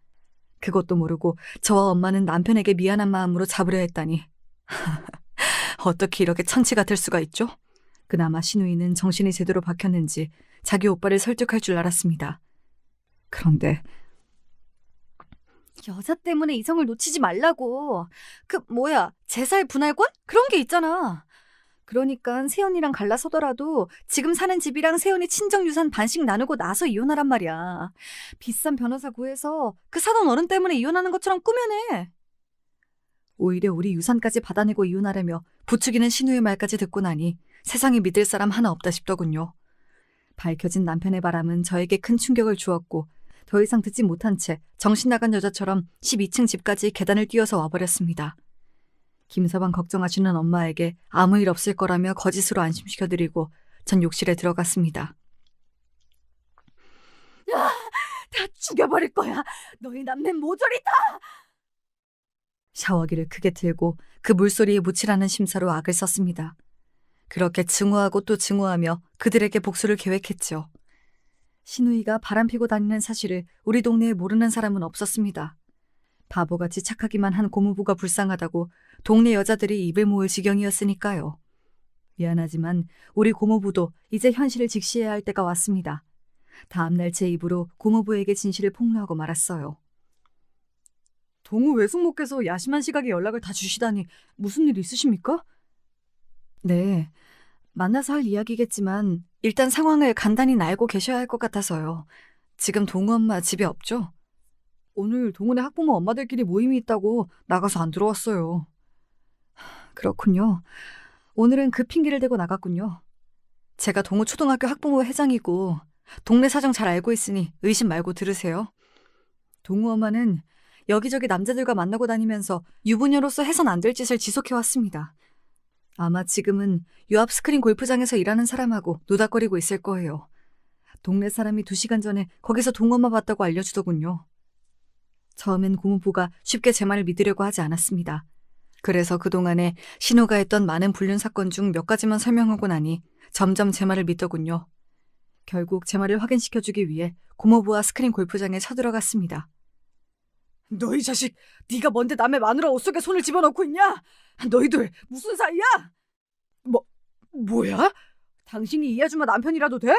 그것도 모르고 저와 엄마는 남편에게 미안한 마음으로 잡으려 했다니. 어떻게 이렇게 천치 같을 수가 있죠? 그나마 신우이는 정신이 제대로 박혔는지 자기 오빠를 설득할 줄 알았습니다. 그런데 여자 때문에 이성을 놓치지 말라고. 제살 분할권? 그런 게 있잖아. 그러니까 세연이랑 갈라서더라도 지금 사는 집이랑 세연이 친정 유산 반씩 나누고 나서 이혼하란 말이야. 비싼 변호사 구해서 그 사돈 어른 때문에 이혼하는 것처럼 꾸며내. 오히려 우리 유산까지 받아내고 이혼하려며 부추기는 신우의 말까지 듣고 나니 세상에 믿을 사람 하나 없다 싶더군요. 밝혀진 남편의 바람은 저에게 큰 충격을 주었고 더 이상 듣지 못한 채 정신 나간 여자처럼 12층 집까지 계단을 뛰어서 와버렸습니다. 김서방 걱정하시는 엄마에게 아무 일 없을 거라며 거짓으로 안심시켜드리고 전 욕실에 들어갔습니다. 다 죽여버릴 거야. 너희 남매 모조리 다. 샤워기를 크게 틀고 그 물소리에 묻히라는 심사로 악을 썼습니다. 그렇게 증오하고 또 증오하며 그들에게 복수를 계획했죠. 신우이가 바람피고 다니는 사실을 우리 동네에 모르는 사람은 없었습니다. 바보같이 착하기만 한 고모부가 불쌍하다고 동네 여자들이 입을 모을 지경이었으니까요. 미안하지만 우리 고모부도 이제 현실을 직시해야 할 때가 왔습니다. 다음날 제 입으로 고모부에게 진실을 폭로하고 말았어요. 동우 외숙모께서 야심한 시각에 연락을 다 주시다니 무슨 일 있으십니까? 네, 만나서 할 이야기겠지만 일단 상황을 간단히 알고 계셔야 할 것 같아서요. 지금 동우 엄마 집에 없죠? 오늘 동훈의 학부모 엄마들끼리 모임이 있다고 나가서 안 들어왔어요. 그렇군요. 오늘은 그 핑계를 대고 나갔군요. 제가 동우 초등학교 학부모 회장이고 동네 사정 잘 알고 있으니 의심 말고 들으세요. 동우 엄마는 여기저기 남자들과 만나고 다니면서 유부녀로서 해선 안 될 짓을 지속해왔습니다. 아마 지금은 요 앞 스크린 골프장에서 일하는 사람하고 노닥거리고 있을 거예요. 동네 사람이 2시간 전에 거기서 동우 엄마 봤다고 알려주더군요. 처음엔 고모부가 쉽게 제 말을 믿으려고 하지 않았습니다. 그래서 그동안에 신우가 했던 많은 불륜 사건 중 몇 가지만 설명하고 나니 점점 제 말을 믿더군요. 결국 제 말을 확인시켜주기 위해 고모부와 스크린 골프장에 쳐들어갔습니다. 너희 자식, 네가 뭔데 남의 마누라 옷 속에 손을 집어넣고 있냐? 너희들 무슨 사이야? 뭐야? 당신이 이 아줌마 남편이라도 돼?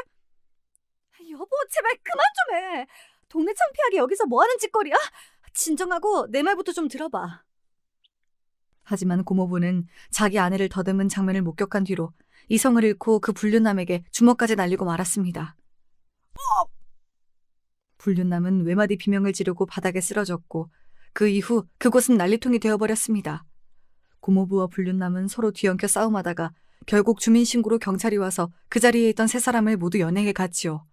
여보, 제발 그만 좀 해. 동네 창피하게 여기서 뭐하는 짓거리야? 진정하고 내 말부터 좀 들어봐. 하지만 고모부는 자기 아내를 더듬은 장면을 목격한 뒤로 이성을 잃고 그 불륜남에게 주먹까지 날리고 말았습니다. 불륜남은 외마디 비명을 지르고 바닥에 쓰러졌고 그 이후 그곳은 난리통이 되어버렸습니다. 고모부와 불륜남은 서로 뒤엉켜 싸움하다가 결국 주민신고로 경찰이 와서 그 자리에 있던 3사람을 모두 연행해 갔지요.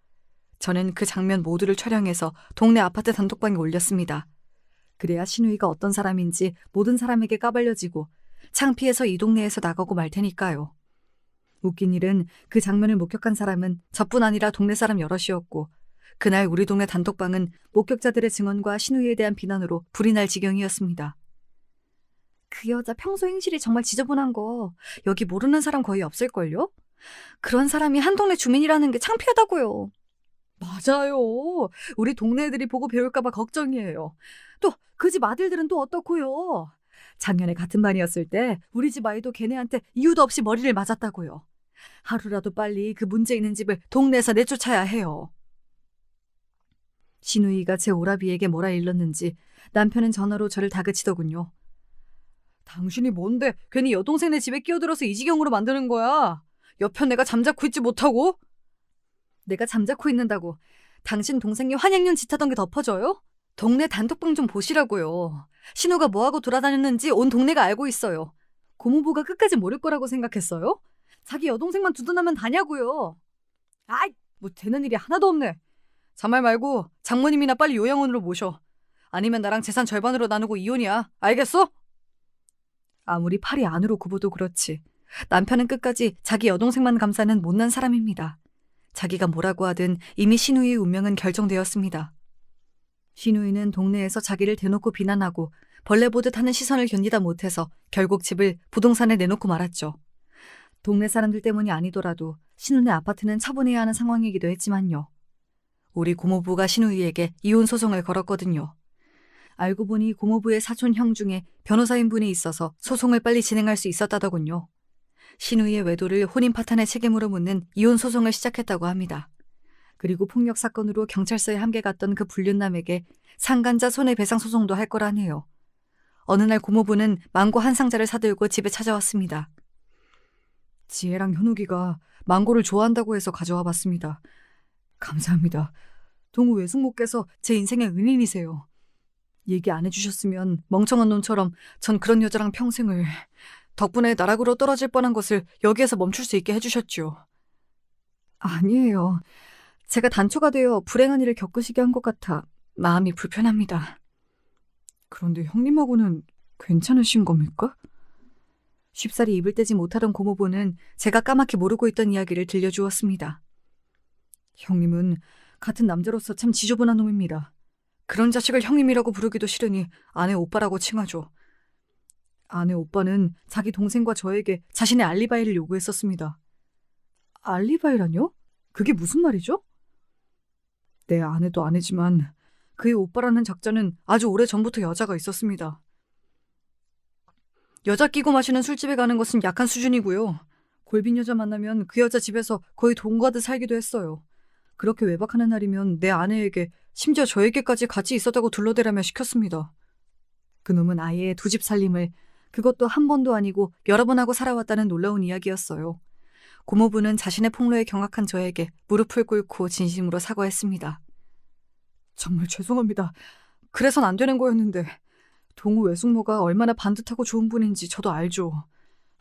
저는 그 장면 모두를 촬영해서 동네 아파트 단톡방에 올렸습니다. 그래야 신우이가 어떤 사람인지 모든 사람에게 까발려지고 창피해서 이 동네에서 나가고 말 테니까요. 웃긴 일은 그 장면을 목격한 사람은 저뿐 아니라 동네 사람 여럿이었고 그날 우리 동네 단톡방은 목격자들의 증언과 신우이에 대한 비난으로 불이 날 지경이었습니다. 그 여자 평소 행실이 정말 지저분한 거 여기 모르는 사람 거의 없을걸요? 그런 사람이 한 동네 주민이라는 게 창피하다고요. 맞아요. 우리 동네 애들이 보고 배울까봐 걱정이에요. 또 그 집 아들들은 또 어떻고요? 작년에 같은 반이었을 때 우리 집 아이도 걔네한테 이유도 없이 머리를 맞았다고요. 하루라도 빨리 그 문제 있는 집을 동네에서 내쫓아야 해요. 신우이가 제 오라비에게 뭐라 일렀는지 남편은 전화로 저를 다그치더군요. 당신이 뭔데 괜히 여동생네 집에 끼어들어서 이 지경으로 만드는 거야? 옆에 내가 잠자코 있지 못하고? 내가 잠자코 있는다고 당신 동생이 환양년 짓하던 게 덮어져요? 동네 단톡방 좀 보시라고요. 신우가 뭐하고 돌아다녔는지 온 동네가 알고 있어요. 고모부가 끝까지 모를 거라고 생각했어요? 자기 여동생만 두둔하면 다냐고요. 아이, 뭐 되는 일이 하나도 없네. 잔말 말고 장모님이나 빨리 요양원으로 모셔. 아니면 나랑 재산 절반으로 나누고 이혼이야. 알겠어? 아무리 팔이 안으로 굽어도 그렇지. 남편은 끝까지 자기 여동생만 감싸는 못난 사람입니다. 자기가 뭐라고 하든 이미 신우이의 운명은 결정되었습니다. 신우이는 동네에서 자기를 대놓고 비난하고 벌레 보듯 하는 시선을 견디다 못해서 결국 집을 부동산에 내놓고 말았죠. 동네 사람들 때문이 아니더라도 신우네 아파트는 처분해야 하는 상황이기도 했지만요. 우리 고모부가 신우이에게 이혼 소송을 걸었거든요. 알고 보니 고모부의 사촌 형 중에 변호사인분이 있어서 소송을 빨리 진행할 수 있었다더군요. 신우이의 외도를 혼인 파탄의 책임으로 묻는 이혼 소송을 시작했다고 합니다. 그리고 폭력 사건으로 경찰서에 함께 갔던 그 불륜남에게 상간자 손해배상 소송도 할 거라네요. 어느 날 고모부는 망고 한 상자를 사들고 집에 찾아왔습니다. 지혜랑 현욱이가 망고를 좋아한다고 해서 가져와 봤습니다. 감사합니다. 동우 외숙모께서 제 인생의 은인이세요. 얘기 안 해주셨으면 멍청한 놈처럼 전 그런 여자랑 평생을... 덕분에 나락으로 떨어질 뻔한 것을 여기에서 멈출 수 있게 해주셨죠. 아니에요. 제가 단초가 되어 불행한 일을 겪으시게 한 것 같아 마음이 불편합니다. 그런데 형님하고는 괜찮으신 겁니까? 쉽사리 입을 떼지 못하던 고모부는 제가 까맣게 모르고 있던 이야기를 들려주었습니다. 형님은 같은 남자로서 참 지저분한 놈입니다. 그런 자식을 형님이라고 부르기도 싫으니 아내 오빠라고 칭하죠. 아내 오빠는 자기 동생과 저에게 자신의 알리바이를 요구했었습니다. 알리바이라뇨? 그게 무슨 말이죠? 내 아내도 아내지만 그의 오빠라는 작자는 아주 오래전부터 여자가 있었습니다. 여자 끼고 마시는 술집에 가는 것은 약한 수준이고요. 골빈 여자 만나면 그 여자 집에서 거의 동거하듯 살기도 했어요. 그렇게 외박하는 날이면 내 아내에게 심지어 저에게까지 같이 있었다고 둘러대라며 시켰습니다. 그놈은 아예 두 집 살림을 그것도 한 번도 아니고 여러 번 하고 살아왔다는 놀라운 이야기였어요. 고모부는 자신의 폭로에 경악한 저에게 무릎을 꿇고 진심으로 사과했습니다. 정말 죄송합니다. 그래선 안 되는 거였는데 동우 외숙모가 얼마나 반듯하고 좋은 분인지 저도 알죠.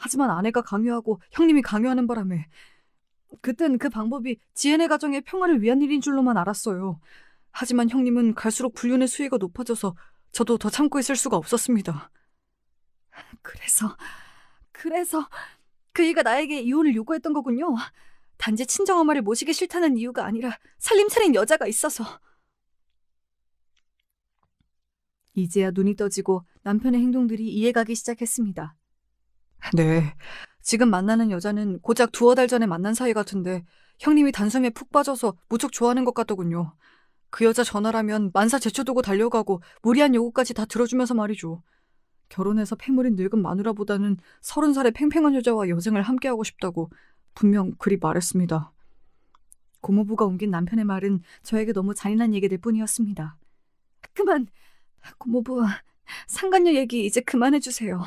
하지만 아내가 강요하고 형님이 강요하는 바람에 그땐 그 방법이 지혜네 가정의 평화를 위한 일인 줄로만 알았어요. 하지만 형님은 갈수록 불륜의 수위가 높아져서 저도 더 참고 있을 수가 없었습니다. 그래서 그이가 나에게 이혼을 요구했던 거군요. 단지 친정엄마를 모시기 싫다는 이유가 아니라 살림 차린 여자가 있어서. 이제야 눈이 떠지고 남편의 행동들이 이해가기 시작했습니다. 네, 지금 만나는 여자는 고작 두어 달 전에 만난 사이 같은데 형님이 단숨에 푹 빠져서 무척 좋아하는 것 같더군요. 그 여자 전화라면 만사 제쳐두고 달려가고 무리한 요구까지 다 들어주면서 말이죠. 결혼해서 패물인 늙은 마누라보다는 30살의 팽팽한 여자와 여생을 함께하고 싶다고 분명 그리 말했습니다. 고모부가 옮긴 남편의 말은 저에게 너무 잔인한 얘기들 뿐이었습니다. 그만, 고모부, 상간녀 얘기 이제 그만해주세요.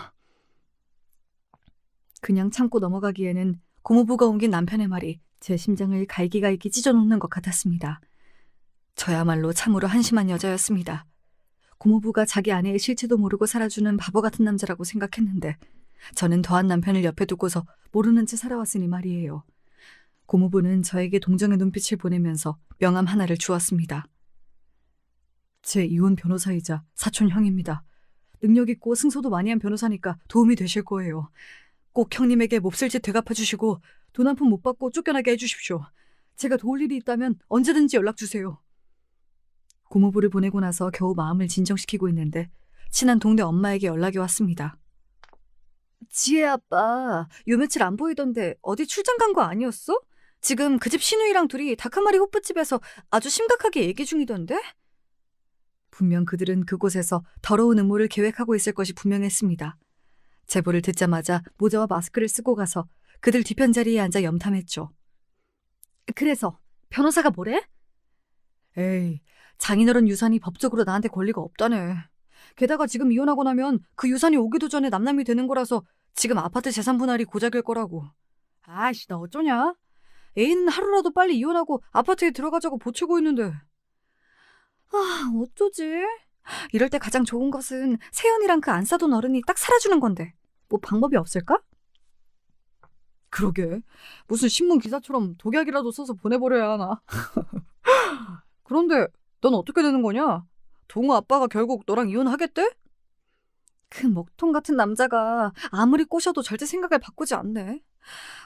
그냥 참고 넘어가기에는 고모부가 옮긴 남편의 말이 제 심장을 갈기갈기 찢어놓는 것 같았습니다. 저야말로 참으로 한심한 여자였습니다. 고모부가 자기 아내의 실체도 모르고 살아주는 바보 같은 남자라고 생각했는데 저는 더한 남편을 옆에 두고서 모르는 채 살아왔으니 말이에요. 고모부는 저에게 동정의 눈빛을 보내면서 명함 하나를 주었습니다. 제 이혼 변호사이자 사촌 형입니다. 능력 있고 승소도 많이 한 변호사니까 도움이 되실 거예요. 꼭 형님에게 몹쓸 짓 되갚아주시고 돈 한 푼 못 받고 쫓겨나게 해주십시오. 제가 도울 일이 있다면 언제든지 연락주세요. 고모부를 보내고 나서 겨우 마음을 진정시키고 있는데 친한 동네 엄마에게 연락이 왔습니다. 지혜 아빠 요 며칠 안 보이던데 어디 출장 간 거 아니었어? 지금 그 집 시누이랑 둘이 닭 한 마리 호프집에서 아주 심각하게 얘기 중이던데? 분명 그들은 그곳에서 더러운 음모를 계획하고 있을 것이 분명했습니다. 제보를 듣자마자 모자와 마스크를 쓰고 가서 그들 뒤편 자리에 앉아 염탐했죠. 그래서 변호사가 뭐래? 에이, 장인어른 유산이 법적으로 나한테 권리가 없다네. 게다가 지금 이혼하고 나면 그 유산이 오기도 전에 남남이 되는 거라서 지금 아파트 재산 분할이 고작일 거라고. 아이씨, 나 어쩌냐? 애인 하루라도 빨리 이혼하고 아파트에 들어가자고 보채고 있는데. 아, 어쩌지? 이럴 때 가장 좋은 것은 세연이랑 그 안 싸돈 어른이 딱 살아주는 건데 뭐 방법이 없을까? 그러게. 무슨 신문 기사처럼 독약이라도 써서 보내버려야 하나. 그런데 넌 어떻게 되는 거냐? 동우 아빠가 결국 너랑 이혼하겠대? 그 먹통 같은 남자가 아무리 꼬셔도 절대 생각을 바꾸지 않네.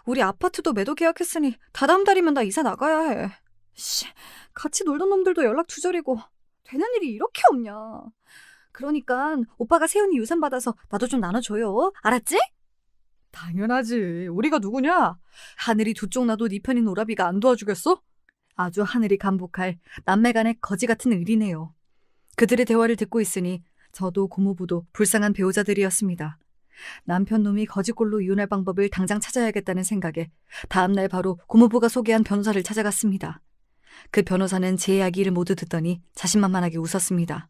우리 아파트도 매도 계약했으니 다다음 달이면 나 이사 나가야 해. 씨, 같이 놀던 놈들도 연락 두절이고 되는 일이 이렇게 없냐. 그러니까 오빠가 세훈이 유산 받아서 나도 좀 나눠줘요. 알았지? 당연하지. 우리가 누구냐? 하늘이 두 쪽 나도 네 편인 오라비가 안 도와주겠어? 아주 하늘이 감복할 남매 간의 거지 같은 의리네요. 그들의 대화를 듣고 있으니 저도 고모부도 불쌍한 배우자들이었습니다. 남편 놈이 거지꼴로 이혼할 방법을 당장 찾아야겠다는 생각에 다음날 바로 고모부가 소개한 변호사를 찾아갔습니다. 그 변호사는 제 이야기를 모두 듣더니 자신만만하게 웃었습니다.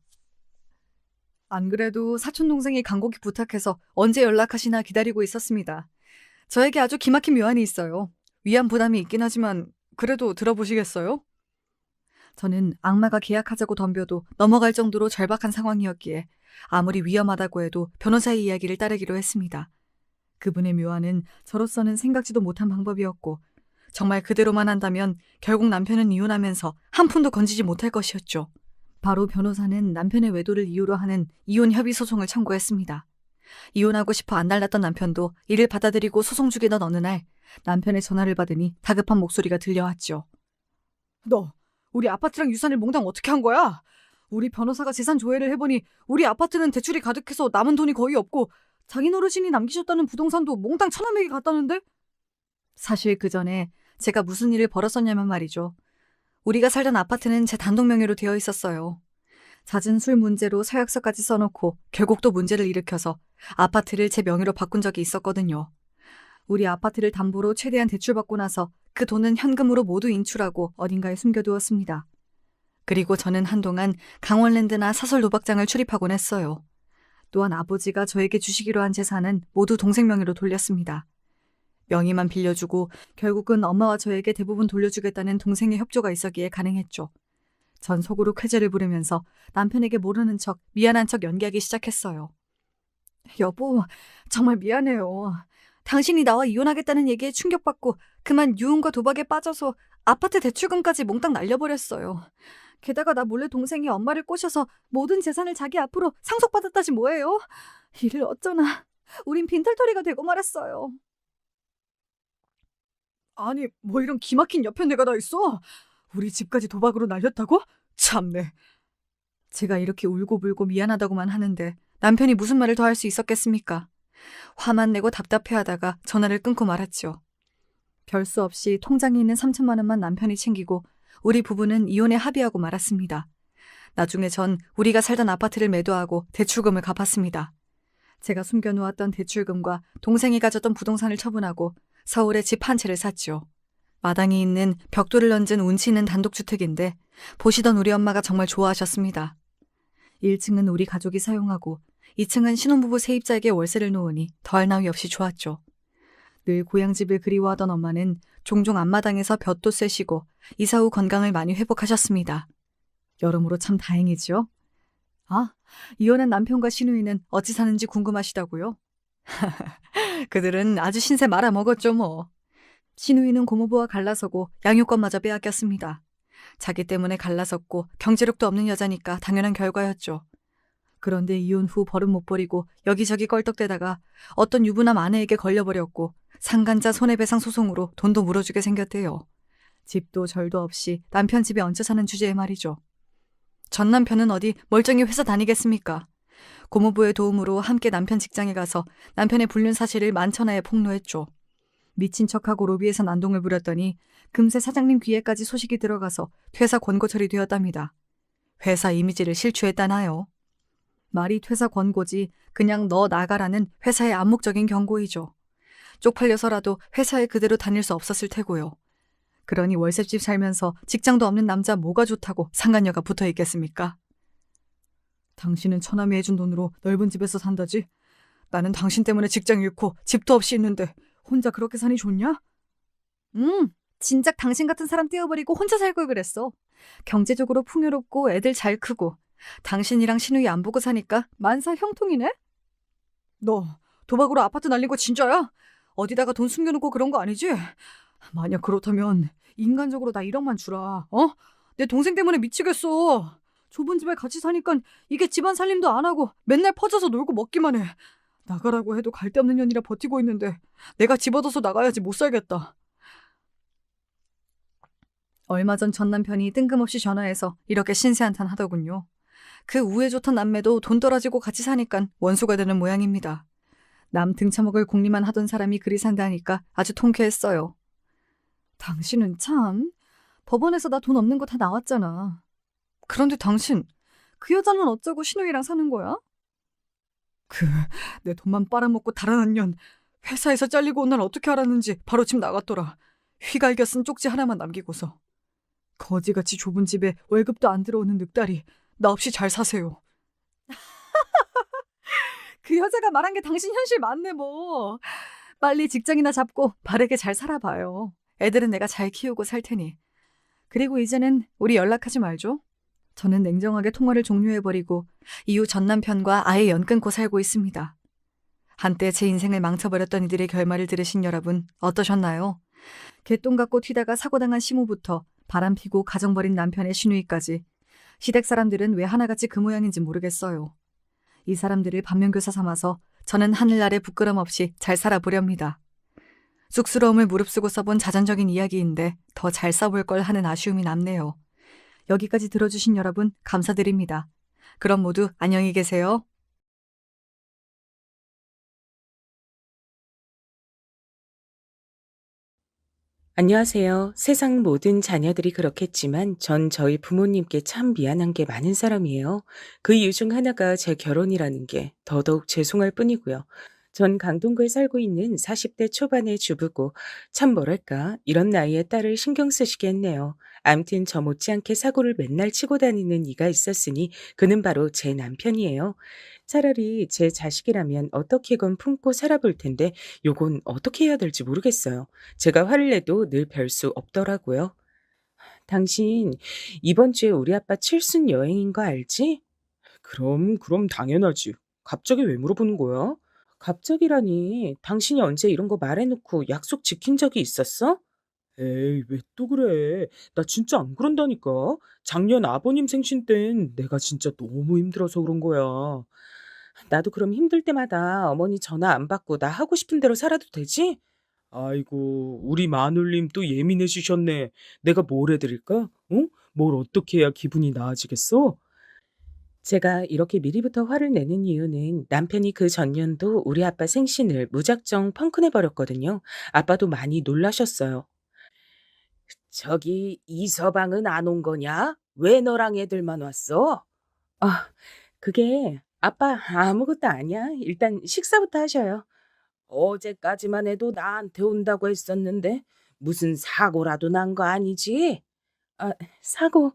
안 그래도 사촌동생이 간곡히 부탁해서 언제 연락하시나 기다리고 있었습니다. 저에게 아주 기막힌 묘안이 있어요. 위안 부담이 있긴 하지만 그래도 들어보시겠어요? 저는 악마가 계약하자고 덤벼도 넘어갈 정도로 절박한 상황이었기에 아무리 위험하다고 해도 변호사의 이야기를 따르기로 했습니다. 그분의 묘안은 저로서는 생각지도 못한 방법이었고 정말 그대로만 한다면 결국 남편은 이혼하면서 한 푼도 건지지 못할 것이었죠. 바로 변호사는 남편의 외도를 이유로 하는 이혼 협의 소송을 청구했습니다. 이혼하고 싶어 안달났던 남편도 이를 받아들이고 소송 중이던 어느 날 남편의 전화를 받으니 다급한 목소리가 들려왔죠. 너 우리 아파트랑 유산을 몽땅 어떻게 한 거야? 우리 변호사가 재산 조회를 해보니 우리 아파트는 대출이 가득해서 남은 돈이 거의 없고 장인 어르신이 남기셨다는 부동산도 몽땅 처남에게 갔다는데? 사실 그 전에 제가 무슨 일을 벌었었냐면 말이죠. 우리가 살던 아파트는 제 단독 명의로 되어 있었어요. 잦은 술 문제로 서약서까지 써놓고 결국 또 문제를 일으켜서 아파트를 제 명의로 바꾼 적이 있었거든요. 우리 아파트를 담보로 최대한 대출받고 나서 그 돈은 현금으로 모두 인출하고 어딘가에 숨겨두었습니다. 그리고 저는 한동안 강원랜드나 사설 도박장을 출입하곤 했어요. 또한 아버지가 저에게 주시기로 한 재산은 모두 동생 명의로 돌렸습니다. 명의만 빌려주고 결국은 엄마와 저에게 대부분 돌려주겠다는 동생의 협조가 있었기에 가능했죠. 전 속으로 쾌재를 부르면서 남편에게 모르는 척, 미안한 척 연기하기 시작했어요. 여보, 정말 미안해요. 당신이 나와 이혼하겠다는 얘기에 충격받고 그만 유흥과 도박에 빠져서 아파트 대출금까지 몽땅 날려버렸어요. 게다가 나 몰래 동생이 엄마를 꼬셔서 모든 재산을 자기 앞으로 상속받았다지 뭐예요? 이를 어쩌나. 우린 빈털터리가 되고 말았어요. 아니, 뭐 이런 기막힌 여편네가 다 있어? 우리 집까지 도박으로 날렸다고? 참네. 제가 이렇게 울고불고 미안하다고만 하는데 남편이 무슨 말을 더 할 수 있었겠습니까? 화만 내고 답답해하다가 전화를 끊고 말았죠. 별 수 없이 통장에 있는 3천만 원만 남편이 챙기고 우리 부부는 이혼에 합의하고 말았습니다. 나중에 전 우리가 살던 아파트를 매도하고 대출금을 갚았습니다. 제가 숨겨놓았던 대출금과 동생이 가졌던 부동산을 처분하고 서울에 집 한 채를 샀죠. 마당에 있는 벽돌을 얹은 운치 있는 단독주택인데 보시던 우리 엄마가 정말 좋아하셨습니다. 1층은 우리 가족이 사용하고 2층은 신혼부부 세입자에게 월세를 놓으니 더할 나위 없이 좋았죠. 늘 고향집을 그리워하던 엄마는 종종 앞마당에서 볕도 쐬시고 이사 후 건강을 많이 회복하셨습니다. 여러모로 참 다행이죠. 아, 이혼한 남편과 시누이는 어찌 사는지 궁금하시다고요? 그들은 아주 신세 말아먹었죠 뭐. 시누이는 고모부와 갈라서고 양육권마저 빼앗겼습니다. 자기 때문에 갈라섰고 경제력도 없는 여자니까 당연한 결과였죠. 그런데 이혼 후 버릇 못 버리고 여기저기 껄떡대다가 어떤 유부남 아내에게 걸려버렸고 상간자 손해배상 소송으로 돈도 물어주게 생겼대요. 집도 절도 없이 남편 집에 얹혀 사는 주제에 말이죠. 전 남편은 어디 멀쩡히 회사 다니겠습니까? 고모부의 도움으로 함께 남편 직장에 가서 남편의 불륜 사실을 만천하에 폭로했죠. 미친 척하고 로비에서 난동을 부렸더니 금세 사장님 귀에까지 소식이 들어가서 퇴사 권고 처리되었답니다. 회사 이미지를 실추했다나요? 말이 퇴사 권고지 그냥 너 나가라는 회사의 암묵적인 경고이죠. 쪽팔려서라도 회사에 그대로 다닐 수 없었을 테고요. 그러니 월세집 살면서 직장도 없는 남자 뭐가 좋다고 상간녀가 붙어 있겠습니까? 당신은 처남이 해준 돈으로 넓은 집에서 산다지? 나는 당신 때문에 직장 잃고 집도 없이 있는데 혼자 그렇게 사니 좋냐? 진작 당신 같은 사람 떼어버리고 혼자 살 걸 그랬어. 경제적으로 풍요롭고 애들 잘 크고 당신이랑 시누이 안 보고 사니까 만사 형통이네? 너 도박으로 아파트 날린 거 진짜야? 어디다가 돈 숨겨놓고 그런 거 아니지? 만약 그렇다면 인간적으로 나 1억만 주라. 어? 내 동생 때문에 미치겠어. 좁은 집에 같이 사니까 이게 집안 살림도 안 하고 맨날 퍼져서 놀고 먹기만 해. 나가라고 해도 갈 데 없는 년이라 버티고 있는데 내가 집어넣어서 나가야지 못 살겠다. 얼마 전 남편이 뜬금없이 전화해서 이렇게 신세한탄 하더군요. 그 우애 좋던 남매도 돈 떨어지고 같이 사니까 원수가 되는 모양입니다. 남 등쳐먹을 궁리만 하던 사람이 그리 산다니까 아주 통쾌했어요. 당신은 참. 법원에서 나 돈 없는 거 다 나왔잖아. 그런데 당신 그 여자는 어쩌고 시누이랑 사는 거야? 내 돈만 빨아먹고 달아난 년 회사에서 잘리고 온 날 어떻게 알았는지 바로 집 나갔더라. 휘갈겨 쓴 쪽지 하나만 남기고서. 거지같이 좁은 집에 월급도 안 들어오는 늑다리 나 없이 잘 사세요. 그 여자가 말한 게 당신 현실 맞네 뭐. 빨리 직장이나 잡고 바르게 잘 살아봐요. 애들은 내가 잘 키우고 살 테니. 그리고 이제는 우리 연락하지 말죠. 저는 냉정하게 통화를 종료해버리고 이후 전 남편과 아예 연 끊고 살고 있습니다. 한때 제 인생을 망쳐버렸던 이들의 결말을 들으신 여러분 어떠셨나요? 개똥 같고 튀다가 사고당한 시모부터 바람피고 가정 버린 남편의 시누이까지 시댁 사람들은 왜 하나같이 그 모양인지 모르겠어요. 이 사람들을 반면교사 삼아서 저는 하늘나라에 부끄럼 없이 잘 살아보렵니다. 쑥스러움을 무릅쓰고 써본 자전적인 이야기인데 더 잘 써볼 걸 하는 아쉬움이 남네요. 여기까지 들어주신 여러분 감사드립니다. 그럼 모두 안녕히 계세요. 안녕하세요. 세상 모든 자녀들이 그렇겠지만 전 저희 부모님께 참 미안한 게 많은 사람이에요. 그 이유 중 하나가 제 결혼이라는 게 더더욱 죄송할 뿐이고요. 전 강동구에 살고 있는 40대 초반의 주부고 참 뭐랄까 이런 나이에 딸을 신경 쓰시게 했네요. 암튼 저 못지않게 사고를 맨날 치고 다니는 이가 있었으니 그는 바로 제 남편이에요. 차라리 제 자식이라면 어떻게건 품고 살아볼 텐데 요건 어떻게 해야 될지 모르겠어요. 제가 화를 내도 늘 별 수 없더라고요. 당신 이번 주에 우리 아빠 칠순 여행인 거 알지? 그럼 당연하지. 갑자기 왜 물어보는 거야? 갑자기라니. 당신이 언제 이런 거 말해놓고 약속 지킨 적이 있었어? 에이, 왜 또 그래? 나 진짜 안 그런다니까. 작년 아버님 생신 땐 내가 진짜 너무 힘들어서 그런 거야. 나도 그럼 힘들 때마다 어머니 전화 안 받고 나 하고 싶은 대로 살아도 되지? 아이고, 우리 마눌님 또 예민해지셨네. 내가 뭘 해드릴까? 어? 뭘 어떻게 해야 기분이 나아지겠어? 제가 이렇게 미리부터 화를 내는 이유는 남편이 그 전년도 우리 아빠 생신을 무작정 펑크내버렸거든요. 아빠도 많이 놀라셨어요. 저기 이서방은 안 온 거냐? 왜 너랑 애들만 왔어? 아, 그게 아빠 아무것도 아니야. 일단 식사부터 하셔요. 어제까지만 해도 나한테 온다고 했었는데 무슨 사고라도 난 거 아니지? 아, 사고.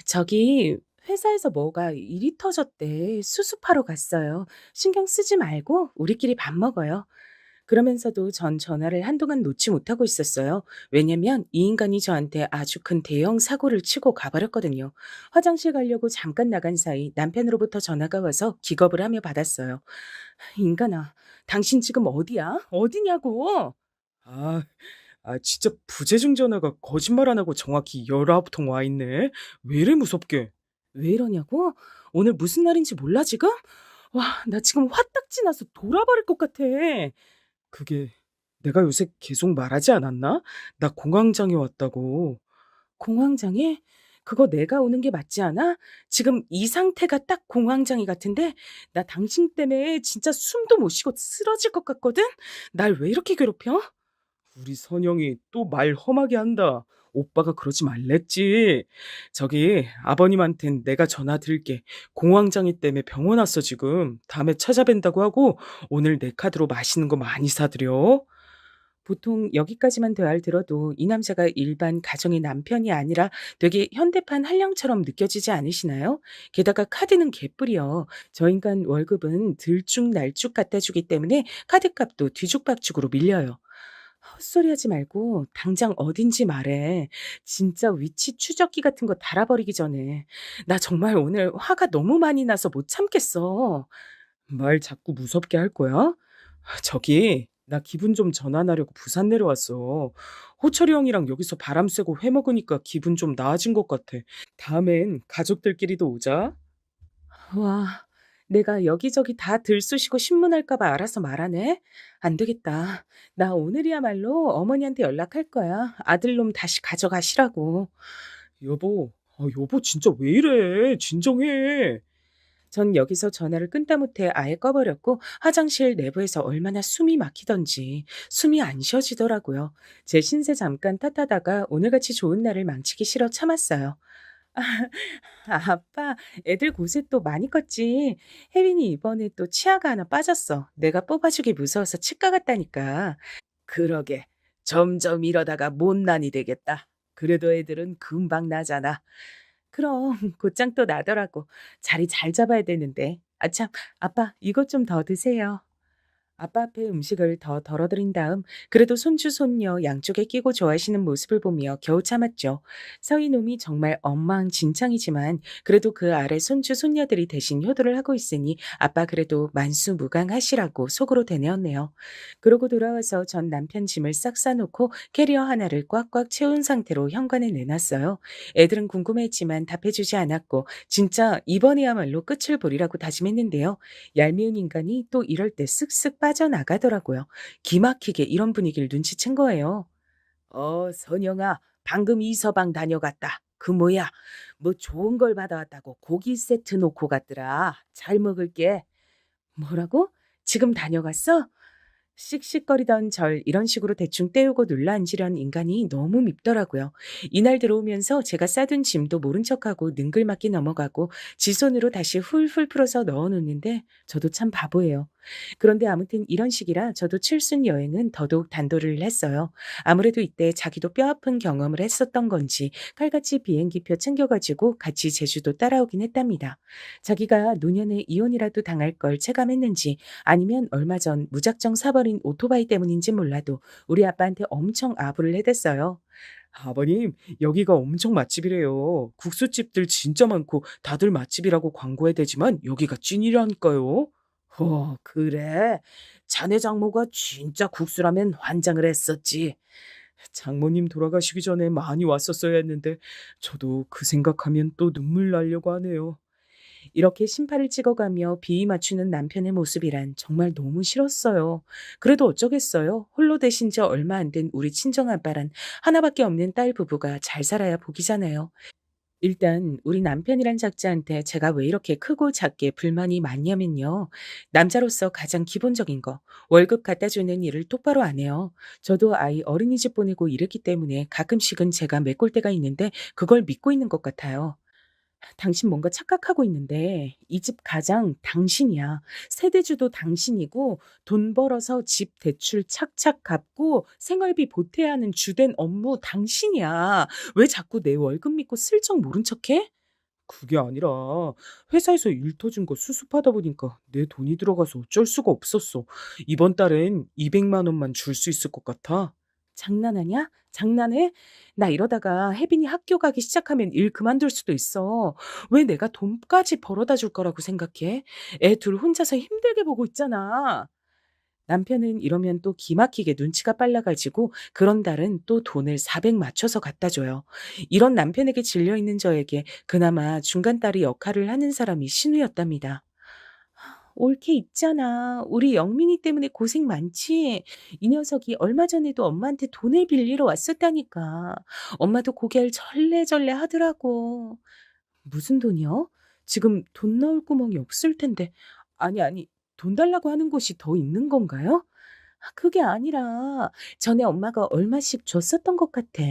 저기 회사에서 뭐가 일이 터졌대. 수습하러 갔어요. 신경 쓰지 말고 우리끼리 밥 먹어요. 그러면서도 전 전화를 한동안 놓지 못하고 있었어요. 왜냐면 이 인간이 저한테 아주 큰 대형 사고를 치고 가버렸거든요. 화장실 가려고 잠깐 나간 사이 남편으로부터 전화가 와서 기겁을 하며 받았어요. 인간아, 당신 지금 어디야? 어디냐고? 아, 진짜 부재중 전화가 거짓말 안 하고 정확히 19통 와 있네. 왜 이래 무섭게? 왜 이러냐고? 오늘 무슨 날인지 몰라 지금? 와, 나 지금 화딱지 나서 돌아버릴 것 같아. 그게 내가 요새 계속 말하지 않았나? 나 공황장애 왔다고. 공황장애? 그거 내가 오는 게 맞지 않아? 지금 이 상태가 딱 공황장애 같은데 나 당신 때문에 진짜 숨도 못 쉬고 쓰러질 것 같거든? 날 왜 이렇게 괴롭혀? 우리 선영이 또 말 험하게 한다. 오빠가 그러지 말랬지. 저기 아버님한텐 내가 전화 드릴게. 공황장애 때문에 병원 왔어 지금. 다음에 찾아뵌다고 하고 오늘 내 카드로 맛있는 거 많이 사드려. 보통 여기까지만 대화를 들어도 이 남자가 일반 가정의 남편이 아니라 되게 현대판 한량처럼 느껴지지 않으시나요? 게다가 카드는 개뿔이요. 저 인간 월급은 들쭉날쭉 갖다 주기 때문에 카드값도 뒤죽박죽으로 밀려요. 헛소리하지 말고 당장 어딘지 말해. 진짜 위치 추적기 같은 거 달아버리기 전에. 나 정말 오늘 화가 너무 많이 나서 못 참겠어. 말 자꾸 무섭게 할 거야? 저기 나 기분 좀 전환하려고 부산 내려왔어. 호철이 형이랑 여기서 바람 쐬고 회 먹으니까 기분 좀 나아진 것 같아. 다음엔 가족들끼리도 오자. 와, 내가 여기저기 다 들쑤시고 신문할까 봐 알아서 말하네. 안 되겠다. 나 오늘이야말로 어머니한테 연락할 거야. 아들놈 다시 가져가시라고. 여보, 여보 진짜 왜 이래? 진정해. 전 여기서 전화를 끊다 못해 아예 꺼버렸고 화장실 내부에서 얼마나 숨이 막히던지 숨이 안 쉬어지더라고요. 제 신세 잠깐 탓하다가 오늘같이 좋은 날을 망치기 싫어 참았어요. 아빠, 애들 고생 또 많이 컸지. 혜린이 이번에 또 치아가 하나 빠졌어. 내가 뽑아주기 무서워서 치과 갔다니까. 그러게. 점점 이러다가 못난이 되겠다. 그래도 애들은 금방 나잖아. 그럼 곧장 또 나더라고. 자리 잘 잡아야 되는데. 아 참, 아빠 이것 좀 더 드세요. 아빠 앞에 음식을 더 덜어드린 다음 그래도 손주 손녀 양쪽에 끼고 좋아하시는 모습을 보며 겨우 참았죠. 서이놈이 정말 엉망진창이지만 그래도 그 아래 손주 손녀들이 대신 효도를 하고 있으니 아빠 그래도 만수무강하시라고 속으로 되뇌었네요. 그러고 돌아와서 전 남편 짐을 싹 싸놓고 캐리어 하나를 꽉꽉 채운 상태로 현관에 내놨어요. 애들은 궁금해했지만 답해주지 않았고 진짜 이번에야말로 끝을 보리라고 다짐했는데요. 얄미운 인간이 또 이럴 때 쓱쓱 빠져나가더라고요. 기막히게 이런 분위기를 눈치챈 거예요. 선영아, 방금 이서방 다녀갔다. 그 뭐야, 뭐 좋은 걸 받아왔다고 고기 세트 놓고 갔더라. 잘 먹을게. 뭐라고? 지금 다녀갔어? 씩씩거리던 절 이런 식으로 대충 때우고 눌러앉으려는 인간이 너무 밉더라고요. 이날 들어오면서 제가 싸둔 짐도 모른 척하고 능글맞게 넘어가고 지 손으로 다시 훌훌 풀어서 넣어놓는데 저도 참 바보예요. 그런데 아무튼 이런 식이라 저도 칠순 여행은 더더욱 단도리를 했어요. 아무래도 이때 자기도 뼈아픈 경험을 했었던 건지 칼같이 비행기표 챙겨가지고 같이 제주도 따라오긴 했답니다. 자기가 노년에 이혼이라도 당할 걸 체감했는지 아니면 얼마 전 무작정 사버린 오토바이 때문인지 몰라도 우리 아빠한테 엄청 아부를 해댔어요. 아버님, 여기가 엄청 맛집이래요. 국수집들 진짜 많고 다들 맛집이라고 광고해 대지만 여기가 찐이라니까요. 그래. 자네 장모가 진짜 국수라면 환장을 했었지. 장모님 돌아가시기 전에 많이 왔었어야 했는데 저도 그 생각하면 또 눈물 나려고 하네요. 이렇게 심팔을 찍어가며 비위 맞추는 남편의 모습이란 정말 너무 싫었어요. 그래도 어쩌겠어요. 홀로 되신 지 얼마 안 된 우리 친정아빠란 하나밖에 없는 딸 부부가 잘 살아야 복이잖아요. 일단 우리 남편이란 작자한테 제가 왜 이렇게 크고 작게 불만이 많냐면요. 남자로서 가장 기본적인 거, 월급 갖다 주는 일을 똑바로 안 해요. 저도 아이 어린이집 보내고 이랬기 때문에 가끔씩은 제가 메꿀 때가 있는데 그걸 믿고 있는 것 같아요. 당신 뭔가 착각하고 있는데 이 집 가장 당신이야. 세대주도 당신이고 돈 벌어서 집 대출 착착 갚고 생활비 보태야 하는 주된 업무 당신이야. 왜 자꾸 내 월급 믿고 슬쩍 모른 척해? 그게 아니라 회사에서 일 터진 거 수습하다 보니까 내 돈이 들어가서 어쩔 수가 없었어. 이번 달엔 200만 원만 줄 수 있을 것 같아. 장난하냐? 장난해? 나 이러다가 혜빈이 학교 가기 시작하면 일 그만둘 수도 있어. 왜 내가 돈까지 벌어다 줄 거라고 생각해? 애 둘 혼자서 힘들게 보고 있잖아. 남편은 이러면 또 기막히게 눈치가 빨라가지고 그런 달은 또 돈을 400 맞춰서 갖다 줘요. 이런 남편에게 질려있는 저에게 그나마 중간딸이 역할을 하는 사람이 신우였답니다. 옳게 있잖아. 우리 영민이 때문에 고생 많지? 이 녀석이 얼마 전에도 엄마한테 돈을 빌리러 왔었다니까. 엄마도 고개를 절레절레 하더라고. 무슨 돈이요? 지금 돈 넣을 구멍이 없을 텐데. 아니, 돈 달라고 하는 곳이 더 있는 건가요? 그게 아니라 전에 엄마가 얼마씩 줬었던 것 같아.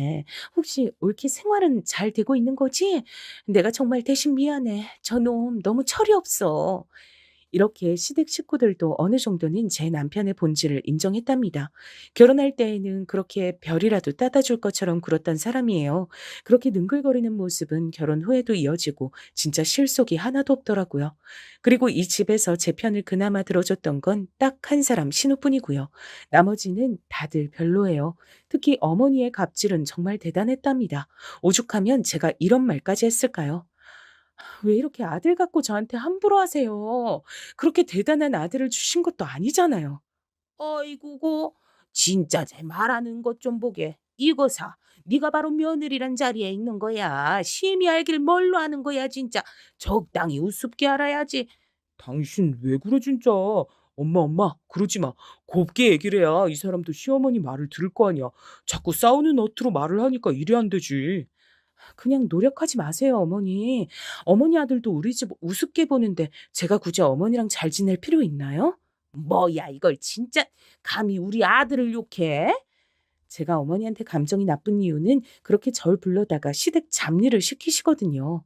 혹시 옳게 생활은 잘 되고 있는 거지? 내가 정말 대신 미안해. 저놈 너무 철이 없어. 이렇게 시댁 식구들도 어느 정도는 제 남편의 본질을 인정했답니다. 결혼할 때에는 그렇게 별이라도 따다 줄 것처럼 굴었던 사람이에요. 그렇게 능글거리는 모습은 결혼 후에도 이어지고 진짜 실속이 하나도 없더라고요. 그리고 이 집에서 제 편을 그나마 들어줬던 건 딱 한 사람 신우뿐이고요. 나머지는 다들 별로예요. 특히 어머니의 갑질은 정말 대단했답니다. 오죽하면 제가 이런 말까지 했을까요? 왜 이렇게 아들 갖고 저한테 함부로 하세요? 그렇게 대단한 아들을 주신 것도 아니잖아요. 어이구고, 진짜 제 말하는 것 좀 보게. 이거 사. 네가 바로 며느리란 자리에 있는 거야. 심히 알길 뭘로 하는 거야, 진짜. 적당히 우습게 알아야지. 당신 왜 그래 진짜. 엄마 그러지 마. 곱게 얘기를 해야 이 사람도 시어머니 말을 들을 거 아니야. 자꾸 싸우는 어투로 말을 하니까 일이 안 되지. 그냥 노력하지 마세요, 어머니. 어머니 아들도 우리 집 우습게 보는데 제가 굳이 어머니랑 잘 지낼 필요 있나요? 뭐야, 이걸 진짜 감히 우리 아들을 욕해? 제가 어머니한테 감정이 나쁜 이유는 그렇게 절 불러다가 시댁 잡일을 시키시거든요.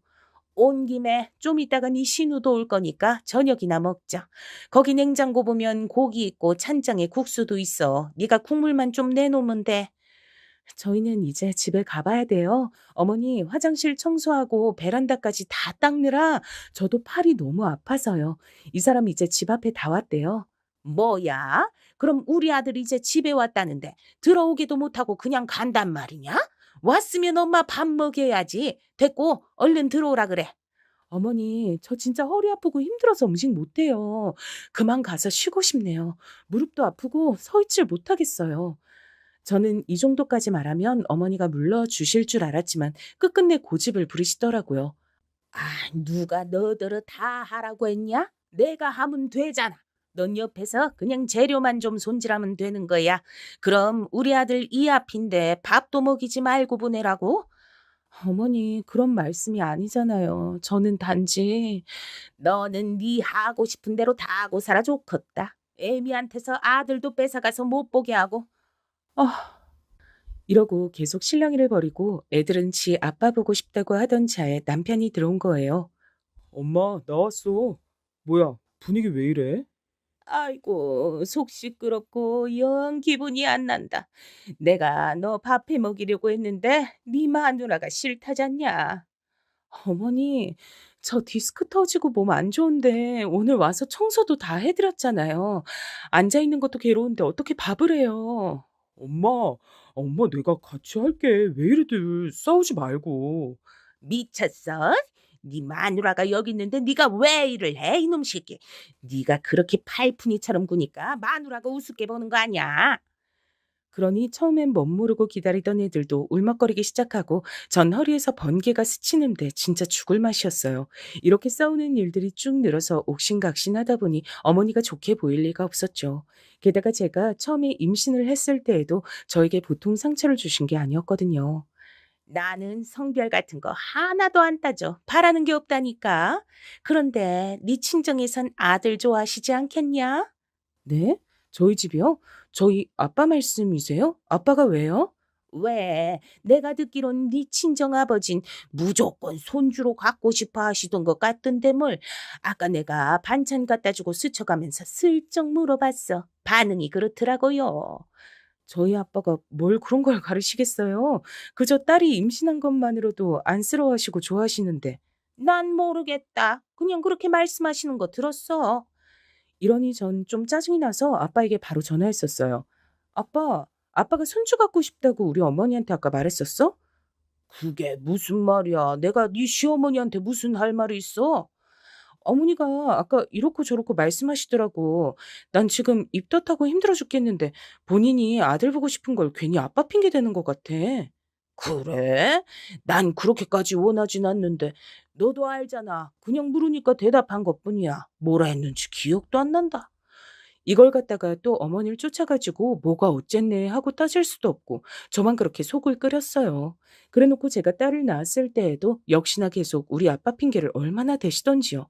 온 김에 좀 이따가 네 신우도 올 거니까 저녁이나 먹자. 거기 냉장고 보면 고기 있고 찬장에 국수도 있어. 네가 국물만 좀 내놓으면 돼. 저희는 이제 집에 가봐야 돼요. 어머니 화장실 청소하고 베란다까지 다 닦느라 저도 팔이 너무 아파서요. 이 사람 이제 집 앞에 다 왔대요. 뭐야? 그럼 우리 아들 이제 집에 왔다는데 들어오기도 못하고 그냥 간단 말이냐? 왔으면 엄마 밥 먹여야지. 됐고 얼른 들어오라 그래. 어머니, 저 진짜 허리 아프고 힘들어서 음식 못해요. 그만 가서 쉬고 싶네요. 무릎도 아프고 서 있질 못하겠어요. 저는 이 정도까지 말하면 어머니가 물러주실 줄 알았지만 끝끝내 고집을 부리시더라고요. 아, 누가 너더러 다 하라고 했냐? 내가 하면 되잖아. 넌 옆에서 그냥 재료만 좀 손질하면 되는 거야. 그럼 우리 아들 이 앞인데 밥도 먹이지 말고 보내라고? 어머니, 그런 말씀이 아니잖아요. 저는 단지 너는 네 하고 싶은 대로 다 하고 살아 좋겠다. 애미한테서 아들도 뺏어가서 못 보게 하고. 이러고 계속 실랑이를 벌이고 애들은 지 아빠 보고 싶다고 하던 차에 남편이 들어온 거예요. 엄마 나왔어. 뭐야 분위기 왜 이래? 아이고, 속 시끄럽고 영 기분이 안 난다. 내가 너 밥해 먹이려고 했는데 네 마누라가 싫다잖냐. 어머니, 저 디스크 터지고 몸 안 좋은데 오늘 와서 청소도 다 해드렸잖아요. 앉아 있는 것도 괴로운데 어떻게 밥을 해요? 엄마, 엄마 내가 같이 할게. 왜 이래들 싸우지 말고. 미쳤어? 네 마누라가 여기 있는데 네가 왜 일을 해, 이놈 새끼. 네가 그렇게 팔푼이처럼 구니까 마누라가 우습게 보는 거 아니야. 그러니 처음엔 멋모르고 기다리던 애들도 울먹거리기 시작하고 전 허리에서 번개가 스치는데 진짜 죽을 맛이었어요. 이렇게 싸우는 일들이 쭉 늘어서 옥신각신하다 보니 어머니가 좋게 보일 리가 없었죠. 게다가 제가 처음에 임신을 했을 때에도 저에게 보통 상처를 주신 게 아니었거든요. 나는 성별 같은 거 하나도 안 따져. 바라는 게 없다니까. 그런데 네 친정에선 아들 좋아하시지 않겠냐? 네? 저희 집이요? 저희 아빠 말씀이세요? 아빠가 왜요? 왜? 내가 듣기론 네 친정아버진 무조건 손주로 갖고 싶어 하시던 것 같던데 뭘. 아까 내가 반찬 갖다 주고 스쳐가면서 슬쩍 물어봤어. 반응이 그렇더라고요. 저희 아빠가 뭘 그런 걸 가르치겠어요? 그저 딸이 임신한 것만으로도 안쓰러워하시고 좋아하시는데. 난 모르겠다. 그냥 그렇게 말씀하시는 거 들었어. 이러니 전 좀 짜증이 나서 아빠에게 바로 전화했었어요. 아빠, 아빠가 손주 갖고 싶다고 우리 어머니한테 아까 말했었어? 그게 무슨 말이야. 내가 네 시어머니한테 무슨 할 말이 있어? 어머니가 아까 이렇고 저렇고 말씀하시더라고. 난 지금 입덧하고 힘들어 죽겠는데 본인이 아들 보고 싶은 걸 괜히 아빠 핑계 대는 것 같아. 그래? 난 그렇게까지 원하진 않는데 너도 알잖아. 그냥 물으니까 대답한 것뿐이야. 뭐라 했는지 기억도 안 난다. 이걸 갖다가 또 어머니를 쫓아가지고 뭐가 어쨌네 하고 따질 수도 없고 저만 그렇게 속을 끓였어요. 그래놓고 제가 딸을 낳았을 때에도 역시나 계속 우리 아빠 핑계를 얼마나 대시던지요.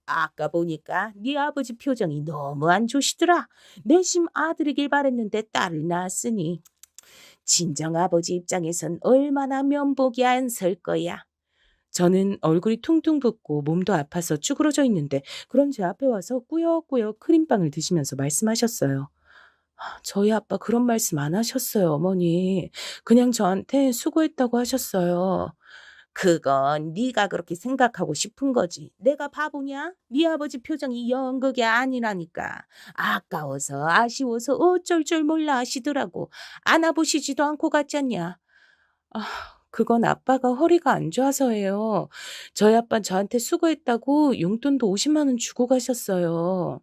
아까 보니까 네 아버지 표정이 너무 안 좋으시더라. 내심 아들이길 바랬는데 딸을 낳았으니. 친정아버지 입장에선 얼마나 면목이 안 설 거야. 저는 얼굴이 퉁퉁 붓고 몸도 아파서 쭈그러져 있는데 그런 제 앞에 와서 꾸역꾸역 크림빵을 드시면서 말씀하셨어요. 저희 아빠 그런 말씀 안 하셨어요, 어머니. 그냥 저한테 수고했다고 하셨어요. 그건 네가 그렇게 생각하고 싶은 거지. 내가 바보냐? 네 아버지 표정이 영 그게 아니라니까. 아까워서 아쉬워서 어쩔 줄 몰라 하시더라고. 안아보시지도 않고 갔잖냐. 아, 그건 아빠가 허리가 안 좋아서예요. 저희 아빠 저한테 수고했다고 용돈도 50만 원 주고 가셨어요.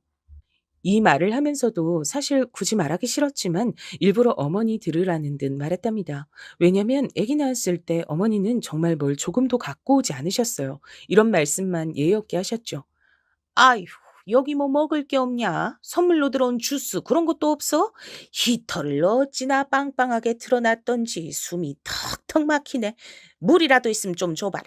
이 말을 하면서도 사실 굳이 말하기 싫었지만 일부러 어머니 들으라는 듯 말했답니다. 왜냐면 아기 낳았을 때 어머니는 정말 뭘 조금도 갖고 오지 않으셨어요. 이런 말씀만 예의 없게 하셨죠. 아휴, 여기 뭐 먹을 게 없냐? 선물로 들어온 주스 그런 것도 없어? 히터를 어찌나 빵빵하게 틀어놨던지 숨이 턱턱 막히네. 물이라도 있으면 좀 줘봐라.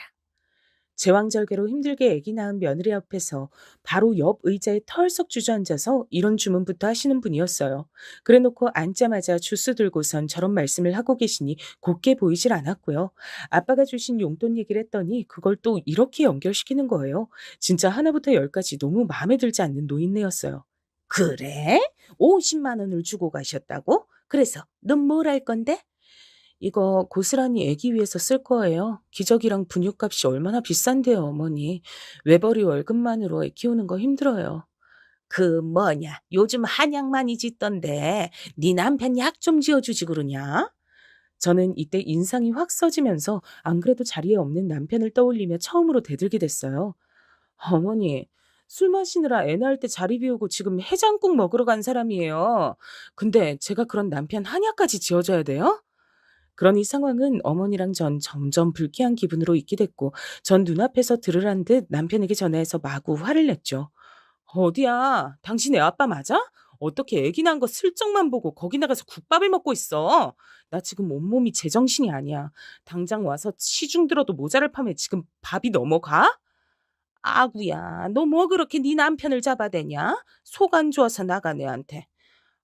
제왕절개로 힘들게 아기 낳은 며느리 앞에서 바로 옆 의자에 털썩 주저앉아서 이런 주문부터 하시는 분이었어요. 그래놓고 앉자마자 주스 들고선 저런 말씀을 하고 계시니 곱게 보이질 않았고요. 아빠가 주신 용돈 얘기를 했더니 그걸 또 이렇게 연결시키는 거예요. 진짜 하나부터 열까지 너무 마음에 들지 않는 노인네였어요. 그래? 50만 원을 주고 가셨다고? 그래서 넌 뭘 할 건데? 이거 고스란히 아기 위해서 쓸 거예요. 기저귀랑 분유값이 얼마나 비싼데요, 어머니. 외벌이 월급만으로 애 키우는 거 힘들어요. 그 뭐냐, 요즘 한약 많이 짓던데 네 남편 약 좀 지어주지 그러냐? 저는 이때 인상이 확 써지면서 안 그래도 자리에 없는 남편을 떠올리며 처음으로 대들게 됐어요. 어머니, 술 마시느라 애 낳을 때 자리 비우고 지금 해장국 먹으러 간 사람이에요. 근데 제가 그런 남편 한약까지 지어줘야 돼요? 그러니 상황은 어머니랑 전 점점 불쾌한 기분으로 있게 됐고 전 눈앞에서 들으란 듯 남편에게 전화해서 마구 화를 냈죠. 어디야? 당신 애 아빠 맞아? 어떻게 애기 낳은 거 슬쩍만 보고 거기 나가서 국밥을 먹고 있어? 나 지금 온몸이 제정신이 아니야. 당장 와서 시중 들어도 모자를 파면 지금 밥이 넘어가? 아구야, 너 뭐 그렇게 네 남편을 잡아대냐? 속 안 좋아서 나간 애한테.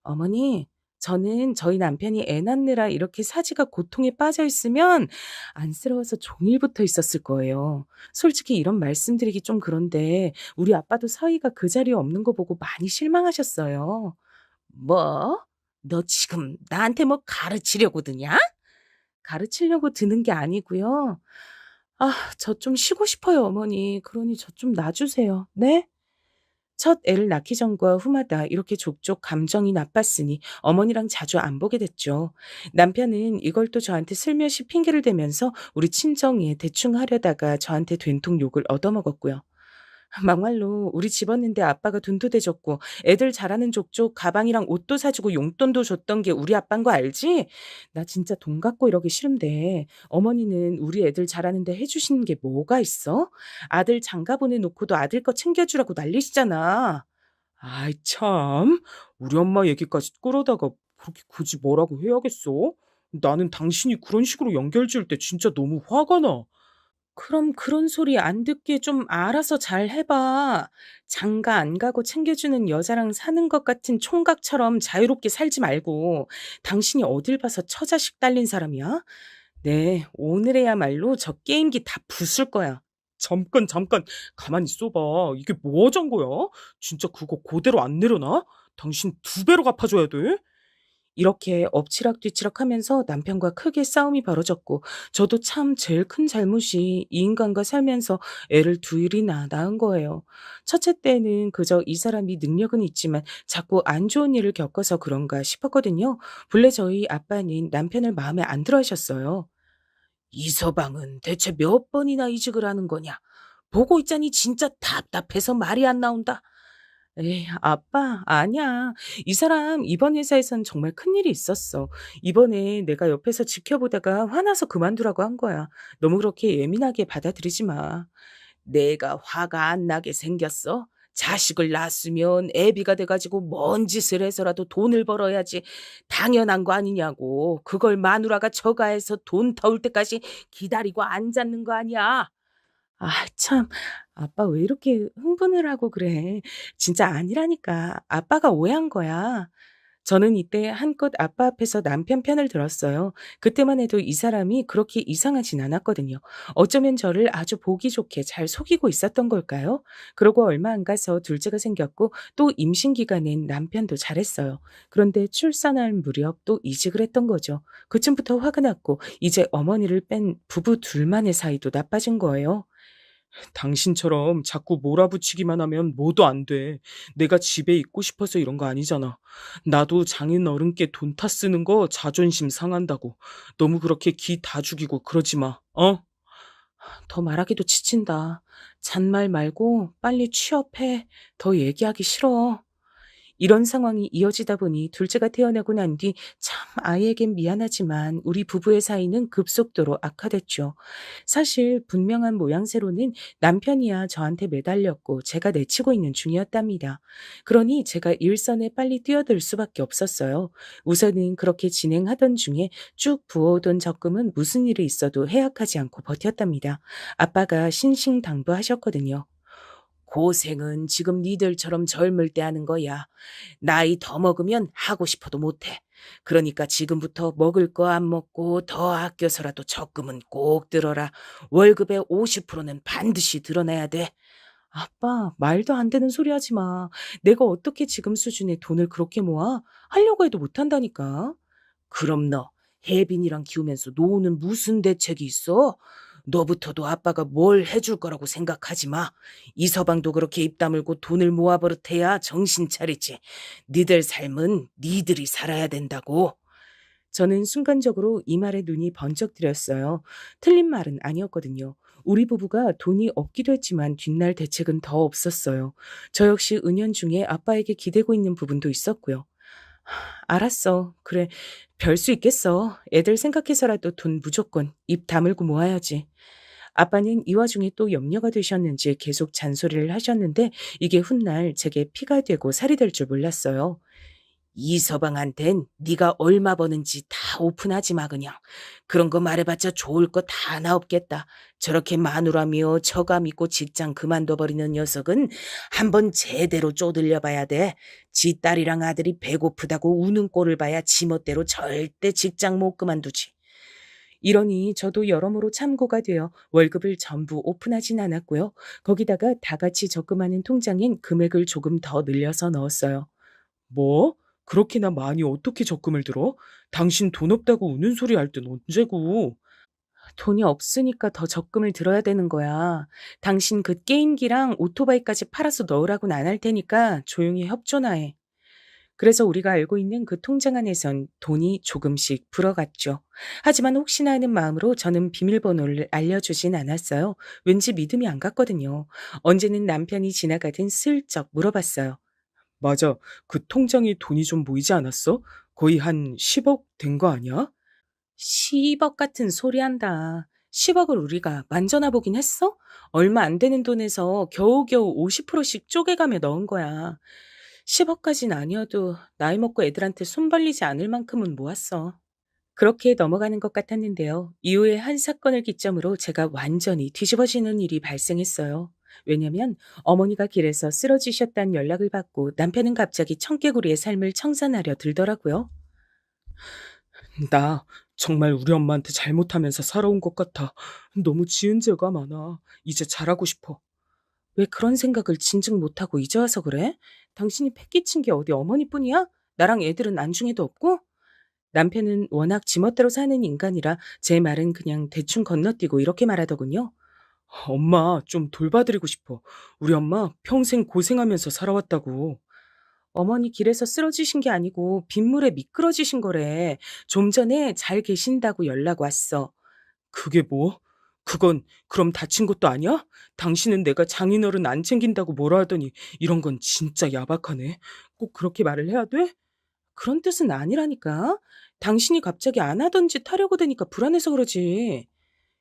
어머니, 저는 저희 남편이 애 낳느라 이렇게 사지가 고통에 빠져 있으면 안쓰러워서 종일 붙어 있었을 거예요. 솔직히 이런 말씀드리기 좀 그런데 우리 아빠도 서희가 그 자리에 없는 거 보고 많이 실망하셨어요. 뭐? 너 지금 나한테 뭐 가르치려고 드냐? 가르치려고 드는 게 아니고요. 아, 저 좀 쉬고 싶어요, 어머니. 그러니 저 좀 놔주세요. 네? 첫 애를 낳기 전과 후마다 이렇게 족족 감정이 나빴으니 어머니랑 자주 안 보게 됐죠. 남편은 이걸 또 저한테 슬며시 핑계를 대면서 우리 친정에 대충 하려다가 저한테 된통 욕을 얻어먹었고요. 막말로 우리 집 왔는데 아빠가 돈도 대줬고 애들 자라는 족족 가방이랑 옷도 사주고 용돈도 줬던 게 우리 아빠인 거 알지? 나 진짜 돈 갖고 이러기 싫은데 어머니는 우리 애들 자라는데 해주시는 게 뭐가 있어? 아들 장가 보내놓고도 아들 거 챙겨주라고 난리시잖아. 아이, 참. 우리 엄마 얘기까지 끌어다가 그렇게 굳이 뭐라고 해야겠어? 나는 당신이 그런 식으로 연결 지을 때 진짜 너무 화가 나. 그럼 그런 소리 안 듣게 좀 알아서 잘 해봐. 장가 안 가고 챙겨주는 여자랑 사는 것 같은 총각처럼 자유롭게 살지 말고. 당신이 어딜 봐서 처자식 딸린 사람이야? 네, 오늘에야말로 저 게임기 다 부술 거야. 잠깐, 잠깐. 가만히 있어봐. 이게 뭐 하자는 거야? 진짜 그거 그대로 안 내려놔? 당신 2배로 갚아줘야 돼? 이렇게 엎치락뒤치락 하면서 남편과 크게 싸움이 벌어졌고, 저도 참 제일 큰 잘못이 이 인간과 살면서 애를 둘이나 낳은 거예요. 첫째 때는 그저 이 사람이 능력은 있지만 자꾸 안 좋은 일을 겪어서 그런가 싶었거든요. 본래 저희 아빠는 남편을 마음에 안 들어 하셨어요. 이 서방은 대체 몇 번이나 이직을 하는 거냐? 보고 있자니 진짜 답답해서 말이 안 나온다. 에이, 아빠, 아니야. 이 사람 이번 회사에선 정말 큰일이 있었어. 이번에 내가 옆에서 지켜보다가 화나서 그만두라고 한 거야. 너무 그렇게 예민하게 받아들이지 마. 내가 화가 안 나게 생겼어? 자식을 낳았으면 애비가 돼가지고 뭔 짓을 해서라도 돈을 벌어야지. 당연한 거 아니냐고. 그걸 마누라가 처가해서 돈 터올 때까지 기다리고 앉았는 거 아니야. 아, 참. 아빠 왜 이렇게 흥분을 하고 그래. 진짜 아니라니까. 아빠가 오해한 거야. 저는 이때 한껏 아빠 앞에서 남편 편을 들었어요. 그때만 해도 이 사람이 그렇게 이상하진 않았거든요. 어쩌면 저를 아주 보기 좋게 잘 속이고 있었던 걸까요? 그러고 얼마 안 가서 둘째가 생겼고 또 임신 기간엔 남편도 잘했어요. 그런데 출산할 무렵 또 이직을 했던 거죠. 그쯤부터 화가 났고 이제 어머니를 뺀 부부 둘만의 사이도 나빠진 거예요. 당신처럼 자꾸 몰아붙이기만 하면 뭐도 안 돼. 내가 집에 있고 싶어서 이런 거 아니잖아. 나도 장인 어른께 돈 타 쓰는 거 자존심 상한다고. 너무 그렇게 기 다 죽이고 그러지 마. 어? 더 말하기도 지친다. 잔말 말고 빨리 취업해. 더 얘기하기 싫어. 이런 상황이 이어지다 보니 둘째가 태어나고 난 뒤 참 아이에겐 미안하지만 우리 부부의 사이는 급속도로 악화됐죠. 사실 분명한 모양새로는 남편이야 저한테 매달렸고 제가 내치고 있는 중이었답니다. 그러니 제가 일선에 빨리 뛰어들 수밖에 없었어요. 우선은 그렇게 진행하던 중에 쭉 부어오던 적금은 무슨 일이 있어도 해약하지 않고 버텼답니다. 아빠가 신신당부하셨거든요. 고생은 지금 니들처럼 젊을 때 하는 거야. 나이 더 먹으면 하고 싶어도 못해. 그러니까 지금부터 먹을 거 안 먹고 더 아껴서라도 적금은 꼭 들어라. 월급의 50%는 반드시 드러내야 돼. 아빠, 말도 안 되는 소리 하지 마. 내가 어떻게 지금 수준의 돈을 그렇게 모아? 하려고 해도 못한다니까. 그럼 너 혜빈이랑 키우면서 노후는 무슨 대책이 있어? 너부터도 아빠가 뭘 해줄 거라고 생각하지 마. 이서방도 그렇게 입 다물고 돈을 모아버릇해야 정신 차리지. 니들 삶은 니들이 살아야 된다고. 저는 순간적으로 이 말에 눈이 번쩍 들었어요. 틀린 말은 아니었거든요. 우리 부부가 돈이 없기도 했지만 뒷날 대책은 더 없었어요. 저 역시 은연중에 아빠에게 기대고 있는 부분도 있었고요. 알았어. 그래. 별 수 있겠어. 애들 생각해서라도 돈 무조건 입 다물고 모아야지. 아빠는 이 와중에 또 염려가 되셨는지 계속 잔소리를 하셨는데 이게 훗날 제게 피가 되고 살이 될 줄 몰랐어요. 이서방한텐 네가 얼마 버는지 다 오픈하지 마 그냥. 그런 거 말해봤자 좋을 거 다 하나 없겠다. 저렇게 마누라며 처가 믿고 직장 그만둬버리는 녀석은 한번 제대로 쪼들려봐야 돼. 지 딸이랑 아들이 배고프다고 우는 꼴을 봐야 지멋대로 절대 직장 못 그만두지. 이러니 저도 여러모로 참고가 되어 월급을 전부 오픈하진 않았고요. 거기다가 다 같이 적금하는 통장엔 금액을 조금 더 늘려서 넣었어요. 뭐? 그렇게나 많이 어떻게 적금을 들어? 당신 돈 없다고 우는 소리 할 땐 언제고? 돈이 없으니까 더 적금을 들어야 되는 거야. 당신 그 게임기랑 오토바이까지 팔아서 넣으라고는 안 할 테니까 조용히 협조나 해. 그래서 우리가 알고 있는 그 통장 안에선 돈이 조금씩 불어갔죠. 하지만 혹시나 하는 마음으로 저는 비밀번호를 알려주진 않았어요. 왠지 믿음이 안 갔거든요. 언제는 남편이 지나가든 슬쩍 물어봤어요. 맞아. 그 통장에 돈이 좀 모이지 않았어? 거의 한 10억 된 거 아니야? 10억 같은 소리 한다. 10억을 우리가 만져나 보긴 했어? 얼마 안 되는 돈에서 겨우겨우 50%씩 쪼개가며 넣은 거야. 10억까진 아니어도 나이 먹고 애들한테 손 벌리지 않을 만큼은 모았어. 그렇게 넘어가는 것 같았는데요. 이후에 한 사건을 기점으로 제가 완전히 뒤집어지는 일이 발생했어요. 왜냐면 어머니가 길에서 쓰러지셨다는 연락을 받고 남편은 갑자기 청개구리의 삶을 청산하려 들더라고요. 나 정말 우리 엄마한테 잘못하면서 살아온 것 같아. 너무 지은 죄가 많아. 이제 잘하고 싶어. 왜 그런 생각을 진즉 못하고 이제 와서 그래? 당신이 패기친 게 어디 어머니뿐이야? 나랑 애들은 안중에도 없고? 남편은 워낙 지멋대로 사는 인간이라 제 말은 그냥 대충 건너뛰고 이렇게 말하더군요. 엄마 좀 돌봐드리고 싶어. 우리 엄마 평생 고생하면서 살아왔다고. 어머니 길에서 쓰러지신 게 아니고 빗물에 미끄러지신 거래. 좀 전에 잘 계신다고 연락 왔어. 그게 뭐? 그건 그럼 다친 것도 아니야? 당신은 내가 장인어른 안 챙긴다고 뭐라 하더니 이런 건 진짜 야박하네. 꼭 그렇게 말을 해야 돼? 그런 뜻은 아니라니까. 당신이 갑자기 안 하던 짓 하려고 되니까 불안해서 그러지.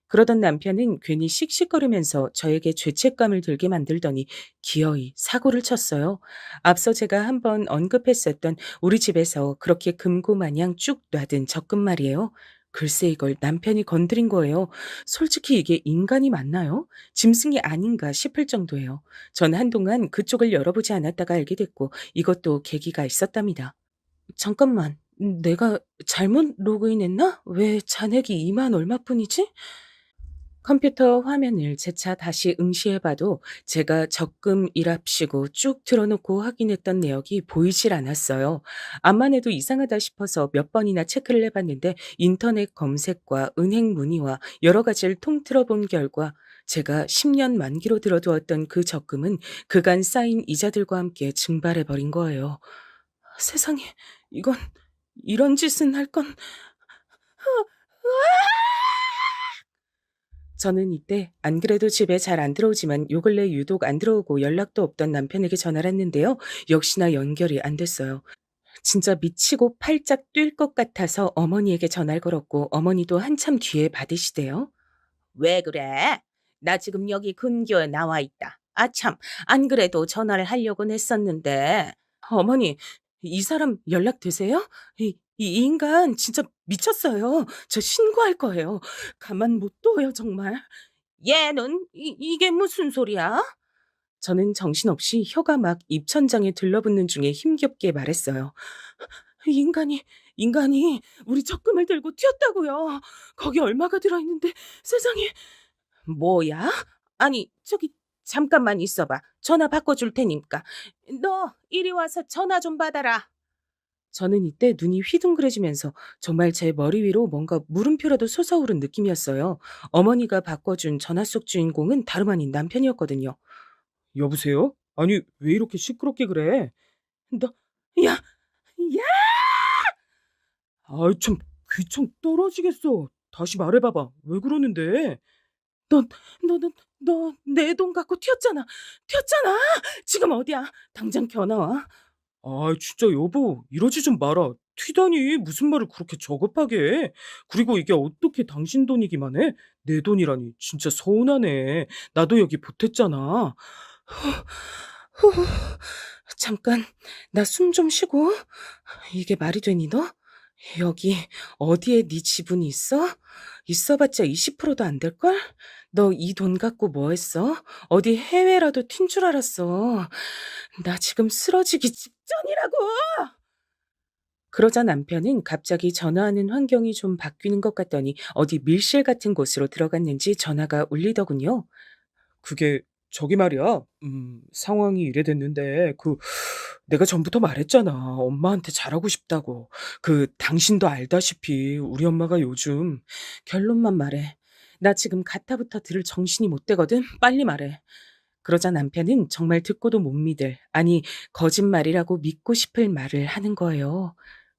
그러던 남편은 괜히 씩씩거리면서 저에게 죄책감을 들게 만들더니 기어이 사고를 쳤어요. 앞서 제가 한번 언급했었던 우리 집에서 그렇게 금고마냥 쭉 놔둔 적금 말이에요. 글쎄 이걸 남편이 건드린 거예요. 솔직히 이게 인간이 맞나요? 짐승이 아닌가 싶을 정도예요. 전 한동안 그쪽을 열어보지 않았다가 알게 됐고 이것도 계기가 있었답니다. 잠깐만, 내가 잘못 로그인했나? 왜 잔액이 2만 얼마뿐이지? 컴퓨터 화면을 재차 다시 응시해봐도 제가 적금 일합시고 쭉 틀어놓고 확인했던 내역이 보이질 않았어요. 암만 해도 이상하다 싶어서 몇 번이나 체크를 해봤는데 인터넷 검색과 은행 문의와 여러 가지를 통틀어 본 결과 제가 10년 만기로 들어두었던 그 적금은 그간 쌓인 이자들과 함께 증발해버린 거예요. 세상에, 이건 이런 짓은 할 건... 저는 이때 안 그래도 집에 잘 안 들어오지만 요 근래 유독 안 들어오고 연락도 없던 남편에게 전화를 했는데요. 역시나 연결이 안 됐어요. 진짜 미치고 팔짝 뛸 것 같아서 어머니에게 전화를 걸었고 어머니도 한참 뒤에 받으시대요. 왜 그래? 나 지금 여기 근교에 나와 있다. 아참, 안 그래도 전화를 하려고는 했었는데. 어머니, 이 사람 연락되세요? 이 인간 진짜 미쳤어요. 저 신고할 거예요. 가만 못 둬요, 정말. 얘는 이게 무슨 소리야? 저는 정신없이 혀가 막 입천장에 들러붙는 중에 힘겹게 말했어요. 인간이 우리 적금을 들고 튀었다고요. 거기 얼마가 들어있는데 세상에. 뭐야? 아니, 저기 잠깐만 있어봐. 전화 바꿔줄 테니까. 너 이리 와서 전화 좀 받아라. 저는 이때 눈이 휘둥그레지면서 정말 제 머리 위로 뭔가 물음표라도 솟아오른 느낌이었어요. 어머니가 바꿔준 전화 속 주인공은 다름 아닌 남편이었거든요. 여보세요? 아니 왜 이렇게 시끄럽게 그래? 너, 야, 야! 아이 참 귀청 떨어지겠어. 다시 말해봐봐. 왜 그러는데? 너 내 돈 갖고 튀었잖아. 튀었잖아. 지금 어디야? 당장 겨나와. 아 진짜 여보 이러지 좀 마라. 튀다니 무슨 말을 그렇게 저급하게 해. 그리고 이게 어떻게 당신 돈이기만 해? 내 돈이라니 진짜 서운하네. 나도 여기 보탰잖아. 잠깐, 나 숨 좀 쉬고. 이게 말이 되니 너? 여기 어디에 네 지분이 있어? 있어봤자 20%도 안 될걸? 너 이 돈 갖고 뭐 했어? 어디 해외라도 튄 줄 알았어. 나 지금 쓰러지기 직전이라고! 그러자 남편은 갑자기 전화하는 환경이 좀 바뀌는 것 같더니 어디 밀실 같은 곳으로 들어갔는지 전화가 울리더군요. 그게 저기 말이야. 상황이 이래 됐는데 내가 전부터 말했잖아. 엄마한테 잘하고 싶다고. 당신도 알다시피 우리 엄마가 요즘 결론만 말해. 나 지금 가타부터 들을 정신이 못 되거든. 빨리 말해. 그러자 남편은 정말 듣고도 못 믿을, 아니 거짓말이라고 믿고 싶을 말을 하는 거예요.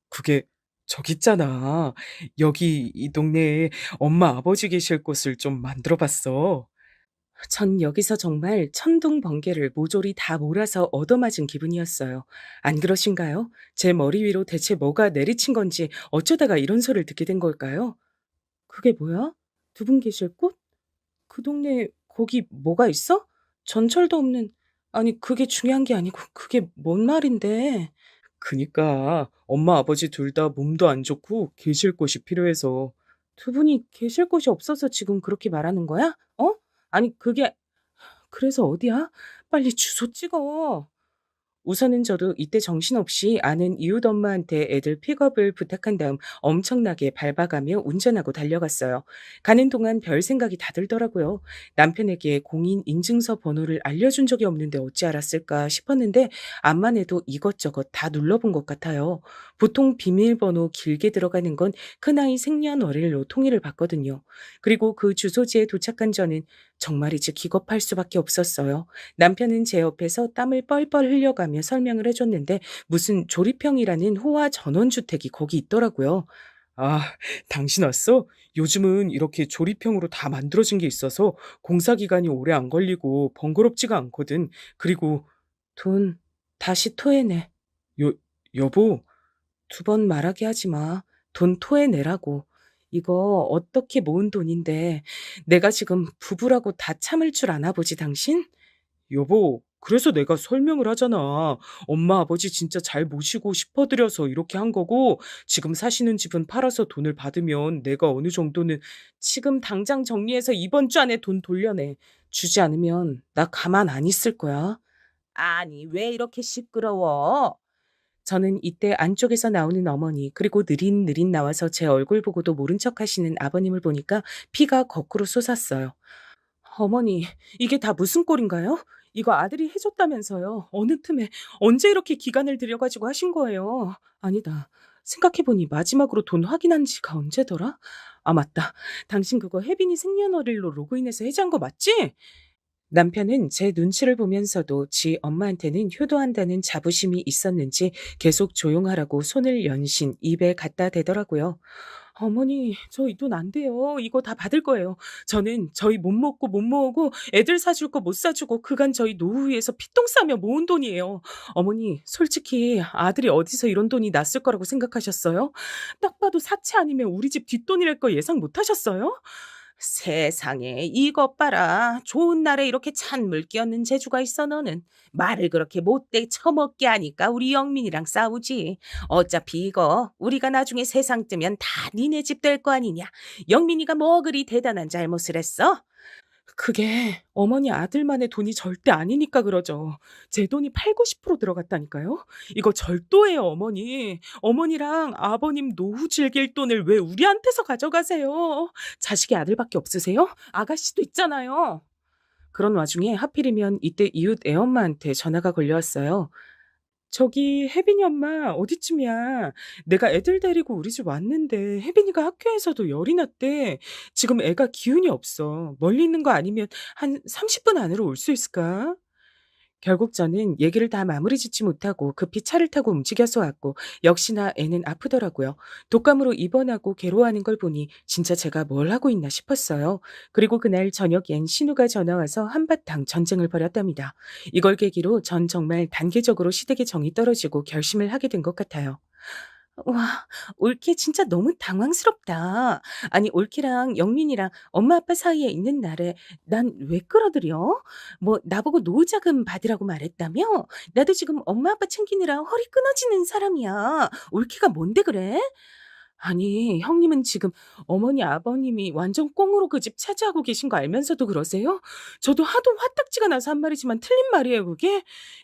그게 저기 있잖아. 여기 이 동네에 엄마 아버지 계실 곳을 좀 만들어 봤어. 전 여기서 정말 천둥 번개를 모조리 다 몰아서 얻어맞은 기분이었어요. 안 그러신가요? 제 머리 위로 대체 뭐가 내리친 건지 어쩌다가 이런 소리를 듣게 된 걸까요? 그게 뭐야? 두 분 계실 곳? 그 동네에 거기 뭐가 있어? 전철도 없는, 아니 그게 중요한 게 아니고 그게 뭔 말인데. 그니까 엄마 아버지 둘 다 몸도 안 좋고 계실 곳이 필요해서. 두 분이 계실 곳이 없어서 지금 그렇게 말하는 거야? 어? 아니 그게, 그래서 어디야? 빨리 주소 찍어. 우선은 저도 이때 정신없이 아는 이웃 엄마한테 애들 픽업을 부탁한 다음 엄청나게 밟아가며 운전하고 달려갔어요. 가는 동안 별 생각이 다 들더라고요. 남편에게 공인 인증서 번호를 알려준 적이 없는데 어찌 알았을까 싶었는데 암만 해도 이것저것 다 눌러본 것 같아요. 보통 비밀번호 길게 들어가는 건 큰아이 생년월일로 통일을 받거든요. 그리고 그 주소지에 도착한 저는 정말이지 기겁할 수밖에 없었어요. 남편은 제 옆에서 땀을 뻘뻘 흘려가며 설명을 해줬는데 무슨 조립형이라는 호화 전원주택이 거기 있더라고요. 아, 당신 왔어? 요즘은 이렇게 조립형으로 다 만들어진 게 있어서 공사 기간이 오래 안 걸리고 번거롭지가 않거든. 그리고 돈 다시 토해내. 여, 여보, 두 번 말하게 하지 마. 돈 토해내라고. 이거 어떻게 모은 돈인데 내가 지금 부부라고 다 참을 줄 아나 보지 당신? 여보, 그래서 내가 설명을 하잖아. 엄마 아버지 진짜 잘 모시고 싶어드려서 이렇게 한 거고, 지금 사시는 집은 팔아서 돈을 받으면 내가 어느 정도는 지금 당장 정리해서 이번 주 안에 돈 돌려내. 주지 않으면 나 가만 안 있을 거야. 아니, 왜 이렇게 시끄러워? 저는 이때 안쪽에서 나오는 어머니, 그리고 느릿느릿 나와서 제 얼굴 보고도 모른 척 하시는 아버님을 보니까 피가 거꾸로 솟았어요. 어머니, 이게 다 무슨 꼴인가요? 이거 아들이 해줬다면서요. 어느 틈에 언제 이렇게 기간을 들여가지고 하신 거예요? 아니다. 생각해보니 마지막으로 돈 확인한 지가 언제더라? 아, 맞다. 당신 그거 혜빈이 생년월일로 로그인해서 해지한 거 맞지? 남편은 제 눈치를 보면서도 지 엄마한테는 효도한다는 자부심이 있었는지 계속 조용하라고 손을 연신 입에 갖다 대더라고요. 어머니, 저 이 돈 안 돼요. 이거 다 받을 거예요. 저는 저희 못 먹고 못 모으고 애들 사줄 거 못 사주고 그간 저희 노후위에서 피똥 싸며 모은 돈이에요. 어머니, 솔직히 아들이 어디서 이런 돈이 났을 거라고 생각하셨어요? 딱 봐도 사채 아니면 우리 집 뒷돈이랄 거 예상 못 하셨어요? 세상에 이것 봐라. 좋은 날에 이렇게 찬물 끼얹는 재주가 있어 너는. 말을 그렇게 못돼 처먹게 하니까 우리 영민이랑 싸우지. 어차피 이거 우리가 나중에 세상 뜨면 다 니네 집 될 거 아니냐. 영민이가 뭐 그리 대단한 잘못을 했어? 그게 어머니 아들만의 돈이 절대 아니니까 그러죠. 제 돈이 8, 90% 들어갔다니까요. 이거 절도예요, 어머니. 어머니랑 아버님 노후 즐길 돈을 왜 우리한테서 가져가세요? 자식이 아들밖에 없으세요? 아가씨도 있잖아요. 그런 와중에 하필이면 이때 이웃 애엄마한테 전화가 걸려왔어요. 저기 혜빈이 엄마 어디쯤이야? 내가 애들 데리고 우리 집 왔는데 혜빈이가 학교에서도 열이 났대. 지금 애가 기운이 없어. 멀리 있는 거 아니면 한 30분 안으로 올 수 있을까? 결국 저는 얘기를 다 마무리 짓지 못하고 급히 차를 타고 움직여서 왔고 역시나 애는 아프더라고요. 독감으로 입원하고 괴로워하는 걸 보니 진짜 제가 뭘 하고 있나 싶었어요. 그리고 그날 저녁엔 신우가 전화와서 한바탕 전쟁을 벌였답니다. 이걸 계기로 전 정말 단계적으로 시댁의 정이 떨어지고 결심을 하게 된 것 같아요. 와, 올케 진짜 너무 당황스럽다. 아니, 올케랑 영민이랑 엄마 아빠 사이에 있는 날에 난 왜 끌어들여? 뭐, 나보고 노후자금 받으라고 말했다며? 나도 지금 엄마 아빠 챙기느라 허리 끊어지는 사람이야. 올케가 뭔데 그래? 아니, 형님은 지금 어머니, 아버님이 완전 꽁으로 그 집 차지하고 계신 거 알면서도 그러세요? 저도 하도 화딱지가 나서 한 말이지만 틀린 말이에요, 그게?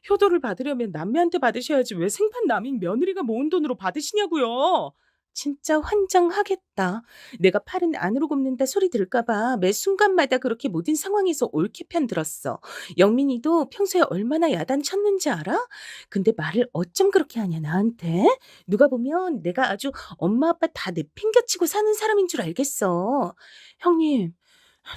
효도를 받으려면 남매한테 받으셔야지 왜 생판 남인 며느리가 모은 돈으로 받으시냐고요? 진짜 환장하겠다. 내가 팔은 안으로 굽는다 소리 들을까봐 매 순간마다 그렇게 모든 상황에서 옳게 편 들었어. 영민이도 평소에 얼마나 야단 쳤는지 알아? 근데 말을 어쩜 그렇게 하냐, 나한테? 누가 보면 내가 아주 엄마 아빠 다 내팽개치고 사는 사람인 줄 알겠어. 형님,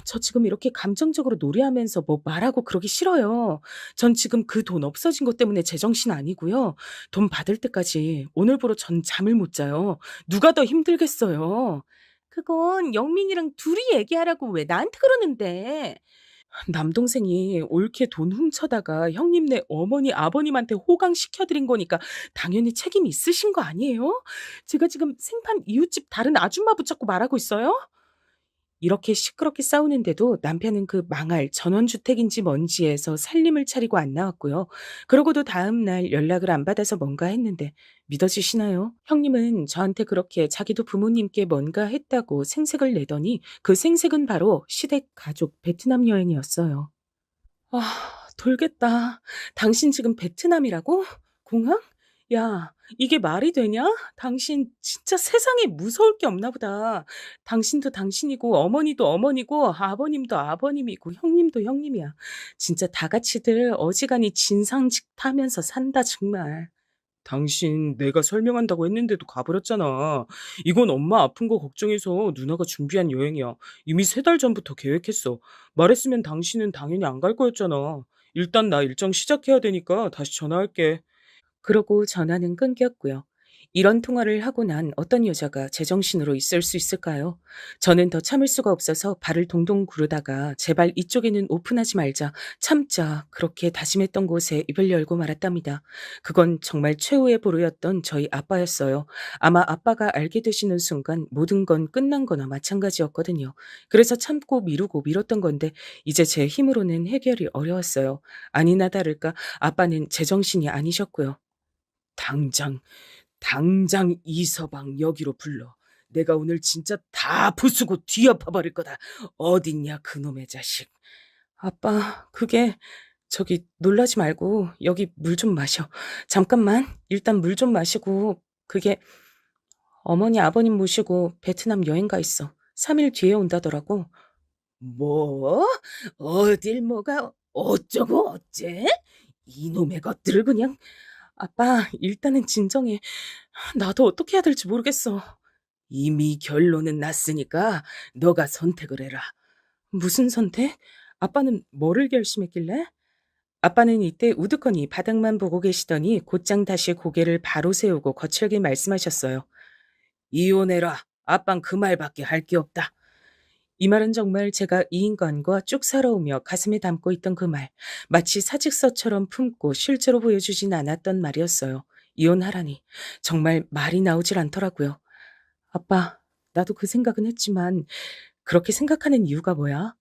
저 지금 이렇게 감정적으로 노래하면서 뭐 말하고 그러기 싫어요. 전 지금 그 돈 없어진 것 때문에 제정신 아니고요. 돈 받을 때까지 오늘부로 전 잠을 못 자요. 누가 더 힘들겠어요. 그건 영민이랑 둘이 얘기하라고 왜 나한테 그러는데. 남동생이 옳게 돈 훔쳐다가 형님네 어머니 아버님한테 호강시켜드린 거니까 당연히 책임 있으신 거 아니에요? 제가 지금 생판 이웃집 다른 아줌마 붙잡고 말하고 있어요? 이렇게 시끄럽게 싸우는데도 남편은 그 망할 전원주택인지 뭔지에서 살림을 차리고 안 나왔고요. 그러고도 다음 날 연락을 안 받아서 뭔가 했는데 믿어지시나요? 형님은 저한테 그렇게 자기도 부모님께 뭔가 했다고 생색을 내더니 그 생색은 바로 시댁 가족 베트남 여행이었어요. 아, 돌겠다. 당신 지금 베트남이라고? 공항? 야, 이게 말이 되냐? 당신 진짜 세상에 무서울 게 없나 보다. 당신도 당신이고, 어머니도 어머니고, 아버님도 아버님이고, 형님도 형님이야. 진짜 다 같이들 어지간히 진상직 타면서 산다, 정말. 당신 내가 설명한다고 했는데도 가버렸잖아. 이건 엄마 아픈 거 걱정해서 누나가 준비한 여행이야. 이미 3달 전부터 계획했어. 말했으면 당신은 당연히 안 갈 거였잖아. 일단 나 일정 시작해야 되니까 다시 전화할게. 그러고 전화는 끊겼고요. 이런 통화를 하고 난 어떤 여자가 제정신으로 있을 수 있을까요? 저는 더 참을 수가 없어서 발을 동동 구르다가 제발 이쪽에는 오픈하지 말자, 참자 그렇게 다짐했던 곳에 입을 열고 말았답니다. 그건 정말 최후의 보루였던 저희 아빠였어요. 아마 아빠가 알게 되시는 순간 모든 건 끝난 거나 마찬가지였거든요. 그래서 참고 미루고 미뤘던 건데 이제 제 힘으로는 해결이 어려웠어요. 아니나 다를까 아빠는 제정신이 아니셨고요. 당장 이서방 여기로 불러. 내가 오늘 진짜 다 부수고 뒤엎어버릴 거다. 어딨냐 그놈의 자식. 아빠, 그게 저기 놀라지 말고 여기 물 좀 마셔. 잠깐만. 일단 물 좀 마시고 그게 어머니 아버님 모시고 베트남 여행 가 있어. 3일 뒤에 온다더라고. 뭐? 어딜 뭐가 어쩌고 어째? 이놈의 것들을 그냥. 아빠, 일단은 진정해. 나도 어떻게 해야 될지 모르겠어. 이미 결론은 났으니까 너가 선택을 해라. 무슨 선택? 아빠는 뭐를 결심했길래? 아빠는 이때 우두커니 바닥만 보고 계시더니 곧장 다시 고개를 바로 세우고 거칠게 말씀하셨어요. 이혼해라. 아빤 그 말밖에 할 게 없다. 이 말은 정말 제가 이 인간과 쭉 살아오며 가슴에 담고 있던 그 말, 마치 사직서처럼 품고 실제로 보여주진 않았던 말이었어요. 이혼하라니. 정말 말이 나오질 않더라고요. 아빠, 나도 그 생각은 했지만 그렇게 생각하는 이유가 뭐야?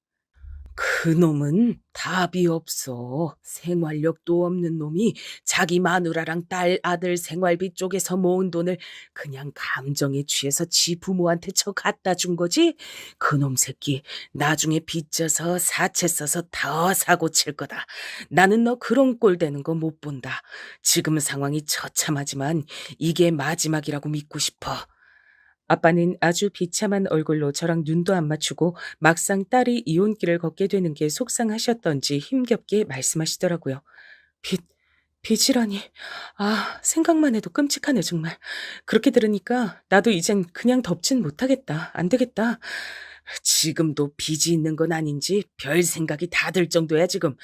그놈은 답이 없어. 생활력도 없는 놈이 자기 마누라랑 딸, 아들 생활비 쪽에서 모은 돈을 그냥 감정에 취해서 지 부모한테 저 갖다 준 거지? 그놈 새끼 나중에 빚져서 사채 써서 더 사고 칠 거다. 나는 너 그런 꼴 되는 거 못 본다. 지금 상황이 처참하지만 이게 마지막이라고 믿고 싶어. 아빠는 아주 비참한 얼굴로 저랑 눈도 안 맞추고 막상 딸이 이혼길을 걷게 되는 게 속상하셨던지 힘겹게 말씀하시더라고요. 빚이라니. 아, 생각만 해도 끔찍하네, 정말. 그렇게 들으니까 나도 이젠 그냥 덮진 못하겠다. 안 되겠다. 지금도 빚이 있는 건 아닌지 별 생각이 다 들 정도야 지금.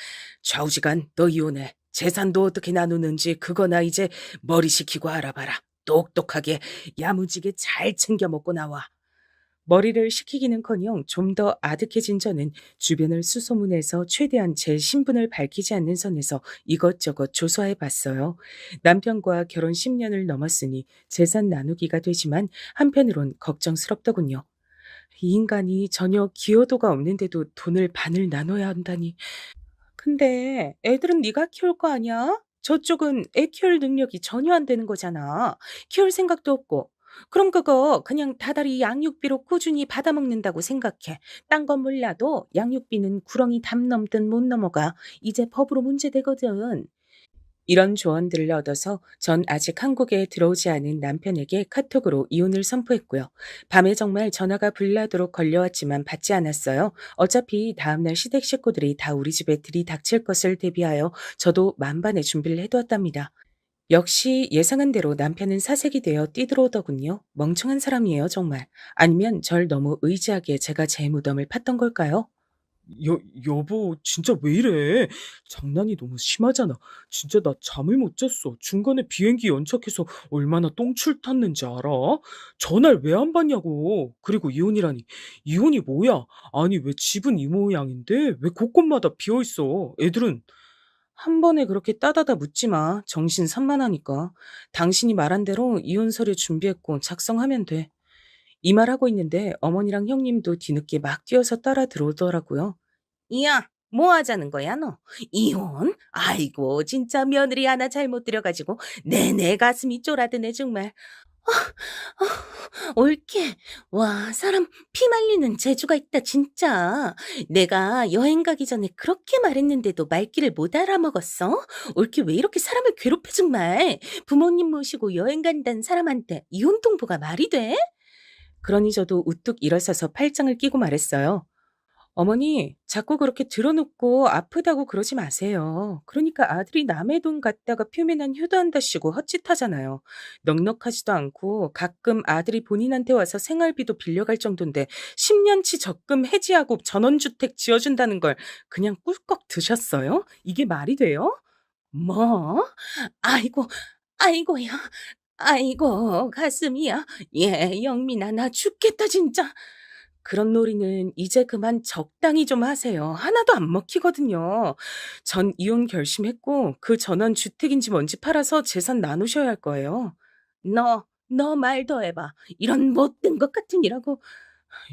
좌우지간 너 이혼해. 재산도 어떻게 나누는지 그거나 이제 머리 식히고 알아봐라. 똑똑하게 야무지게 잘 챙겨 먹고 나와. 머리를 식히기는커녕 좀 더 아득해진 저는 주변을 수소문해서 최대한 제 신분을 밝히지 않는 선에서 이것저것 조사해 봤어요. 남편과 결혼 10년을 넘었으니 재산 나누기가 되지만 한편으론 걱정스럽더군요. 이 인간이 전혀 기여도가 없는데도 돈을 반을 나눠야 한다니. 근데 애들은 네가 키울 거 아니야? 저쪽은 애 키울 능력이 전혀 안 되는 거잖아. 키울 생각도 없고. 그럼 그거 그냥 다달이 양육비로 꾸준히 받아먹는다고 생각해. 딴 건 몰라도 양육비는 구렁이 담 넘든 못 넘어가. 이제 법으로 문제되거든. 이런 조언들을 얻어서 전 아직 한국에 들어오지 않은 남편에게 카톡으로 이혼을 선포했고요. 밤에 정말 전화가 불나도록 걸려왔지만 받지 않았어요. 어차피 다음날 시댁 식구들이 다 우리 집에 들이닥칠 것을 대비하여 저도 만반의 준비를 해두었답니다. 역시 예상한 대로 남편은 사색이 되어 뛰들어오더군요. 멍청한 사람이에요, 정말. 아니면 절 너무 의지하게 제가 제 무덤을 팠던 걸까요? 여보, 진짜 왜 이래? 장난이 너무 심하잖아. 진짜 나 잠을 못 잤어. 중간에 비행기 연착해서 얼마나 똥줄 탔는지 알아? 전화를 왜 안 받냐고. 그리고 이혼이라니. 이혼이 뭐야? 아니, 왜 집은 이 모양인데? 왜 곳곳마다 비어 있어? 애들은 한 번에 그렇게 따다다 묻지 마. 정신 산만하니까. 당신이 말한 대로 이혼 서류 준비했고 작성하면 돼. 이 말하고 있는데 어머니랑 형님도 뒤늦게 막 뛰어서 따라 들어오더라고요. 야, 뭐 하자는 거야, 너? 이혼? 아이고, 진짜 며느리 하나 잘못 들여가지고 내내 가슴이 쫄아드네, 정말. 옳게. 와, 사람 피 말리는 재주가 있다, 진짜. 내가 여행 가기 전에 그렇게 말했는데도 말귀를 못 알아먹었어? 옳게 왜 이렇게 사람을 괴롭혀, 정말. 부모님 모시고 여행 간다는 사람한테 이혼 통보가 말이 돼? 그러니 저도 우뚝 일어서서 팔짱을 끼고 말했어요. 어머니, 자꾸 그렇게 들어놓고 아프다고 그러지 마세요. 그러니까 아들이 남의 돈 갖다가 표면한 효도한다시고 헛짓하잖아요. 넉넉하지도 않고 가끔 아들이 본인한테 와서 생활비도 빌려갈 정도인데 10년치 적금 해지하고 전원주택 지어준다는 걸 그냥 꿀꺽 드셨어요? 이게 말이 돼요? 뭐? 아이고, 아이고야. 아이고, 가슴이야. 예, 영민아, 나 죽겠다, 진짜. 그런 놀이는 이제 그만 적당히 좀 하세요. 하나도 안 먹히거든요. 전 이혼 결심했고 그 전원 주택인지 뭔지 팔아서 재산 나누셔야 할 거예요. 너 말 더 해봐. 이런 못된 것 같은 이라고.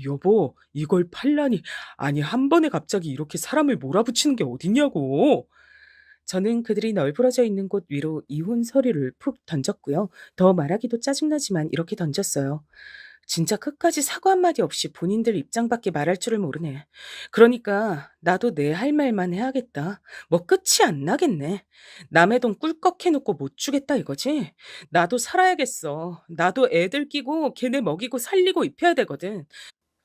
여보, 이걸 팔라니. 아니, 한 번에 갑자기 이렇게 사람을 몰아붙이는 게 어딨냐고. 저는 그들이 널브러져 있는 곳 위로 이혼 서류를 푹 던졌고요. 더 말하기도 짜증나지만 이렇게 던졌어요. 진짜 끝까지 사과 한마디 없이 본인들 입장밖에 말할 줄을 모르네. 그러니까 나도 내 할 말만 해야겠다. 뭐 끝이 안 나겠네. 남의 돈 꿀꺽 해놓고 못 주겠다 이거지? 나도 살아야겠어. 나도 애들 끼고 걔네 먹이고 살리고 입혀야 되거든.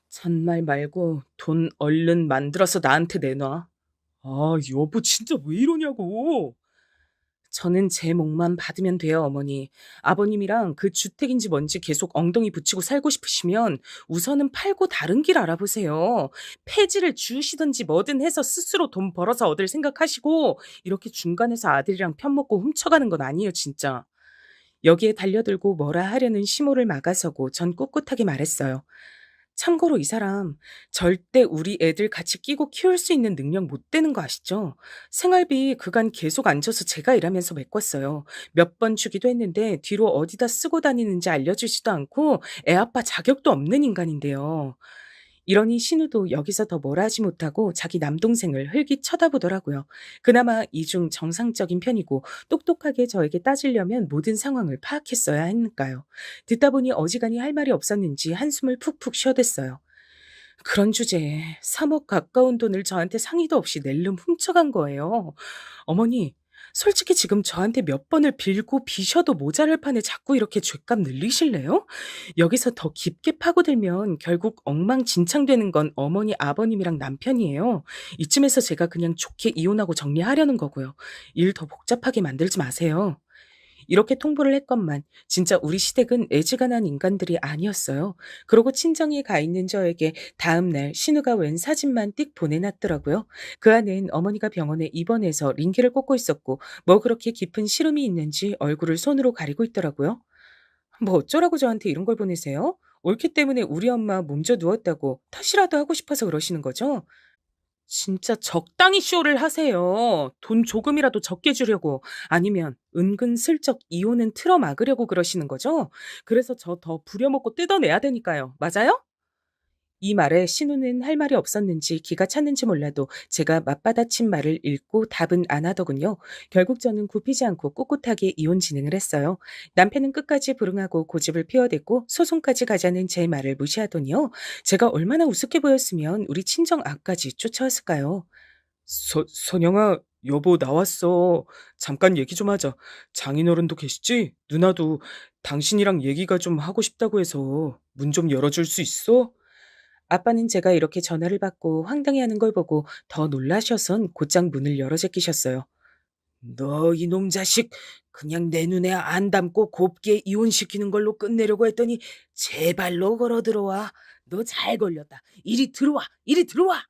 잔말 말고 돈 얼른 만들어서 나한테 내놔. 아, 여보, 진짜 왜 이러냐고. 저는 제 몫만 받으면 돼요, 어머니. 아버님이랑 그 주택인지 뭔지 계속 엉덩이 붙이고 살고 싶으시면 우선은 팔고 다른 길 알아보세요. 폐지를 주시든지 뭐든 해서 스스로 돈 벌어서 얻을 생각하시고 이렇게 중간에서 아들이랑 편먹고 훔쳐가는 건 아니에요, 진짜. 여기에 달려들고 뭐라 하려는 심호를 막아서고 전 꿋꿋하게 말했어요. 참고로 이 사람 절대 우리 애들 같이 끼고 키울 수 있는 능력 못 되는 거 아시죠? 생활비 그간 계속 안 줘서 제가 일하면서 메꿨어요. 몇 번 주기도 했는데 뒤로 어디다 쓰고 다니는지 알려주지도 않고 애 아빠 자격도 없는 인간인데요. 이러니 신우도 여기서 더 뭐라 하지 못하고 자기 남동생을 흘기 쳐다보더라고요. 그나마 이중 정상적인 편이고 똑똑하게 저에게 따지려면 모든 상황을 파악했어야 했으니까요. 듣다 보니 어지간히 할 말이 없었는지 한숨을 푹푹 쉬어댔어요. 그런 주제에 3억 가까운 돈을 저한테 상의도 없이 낼름 훔쳐간 거예요. 어머니, 솔직히 지금 저한테 몇 번을 빌고 비셔도 모자랄 판에 자꾸 이렇게 죗값 늘리실래요? 여기서 더 깊게 파고들면 결국 엉망진창되는 건 어머니, 아버님이랑 남편이에요. 이쯤에서 제가 그냥 좋게 이혼하고 정리하려는 거고요. 일 더 복잡하게 만들지 마세요. 이렇게 통보를 했건만 진짜 우리 시댁은 애지간한 인간들이 아니었어요. 그러고 친정에 가 있는 저에게 다음날 신우가 웬 사진만 띡 보내놨더라고요. 그 안엔 어머니가 병원에 입원해서 링기를 꽂고 있었고 뭐 그렇게 깊은 시름이 있는지 얼굴을 손으로 가리고 있더라고요. 뭐 어쩌라고 저한테 이런 걸 보내세요? 올케 때문에 우리 엄마 몸져 누웠다고 탓이라도 하고 싶어서 그러시는 거죠? 진짜 적당히 쇼를 하세요. 돈 조금이라도 적게 주려고. 아니면 은근슬쩍 이혼은 틀어막으려고 그러시는 거죠? 그래서 저 더 부려먹고 뜯어내야 되니까요. 맞아요? 이 말에 신우는 할 말이 없었는지 기가 찼는지 몰라도 제가 맞받아친 말을 읽고 답은 안 하더군요. 결국 저는 굽히지 않고 꿋꿋하게 이혼 진행을 했어요. 남편은 끝까지 불응하고 고집을 피워댔고 소송까지 가자는 제 말을 무시하더니요. 제가 얼마나 우습게 보였으면 우리 친정 앞까지 쫓아왔을까요? 선영아, 여보 나왔어. 잠깐 얘기 좀 하자. 장인어른도 계시지? 누나도 당신이랑 얘기가 좀 하고 싶다고 해서 문 좀 열어줄 수 있어? 아빠는 제가 이렇게 전화를 받고 황당해하는 걸 보고 더 놀라셔선 곧장 문을 열어 제끼셨어요. 너 이놈 자식, 그냥 내 눈에 안 담고 곱게 이혼시키는 걸로 끝내려고 했더니 제발로 걸어 들어와. 너 잘 걸렸다. 이리 들어와, 이리 들어와.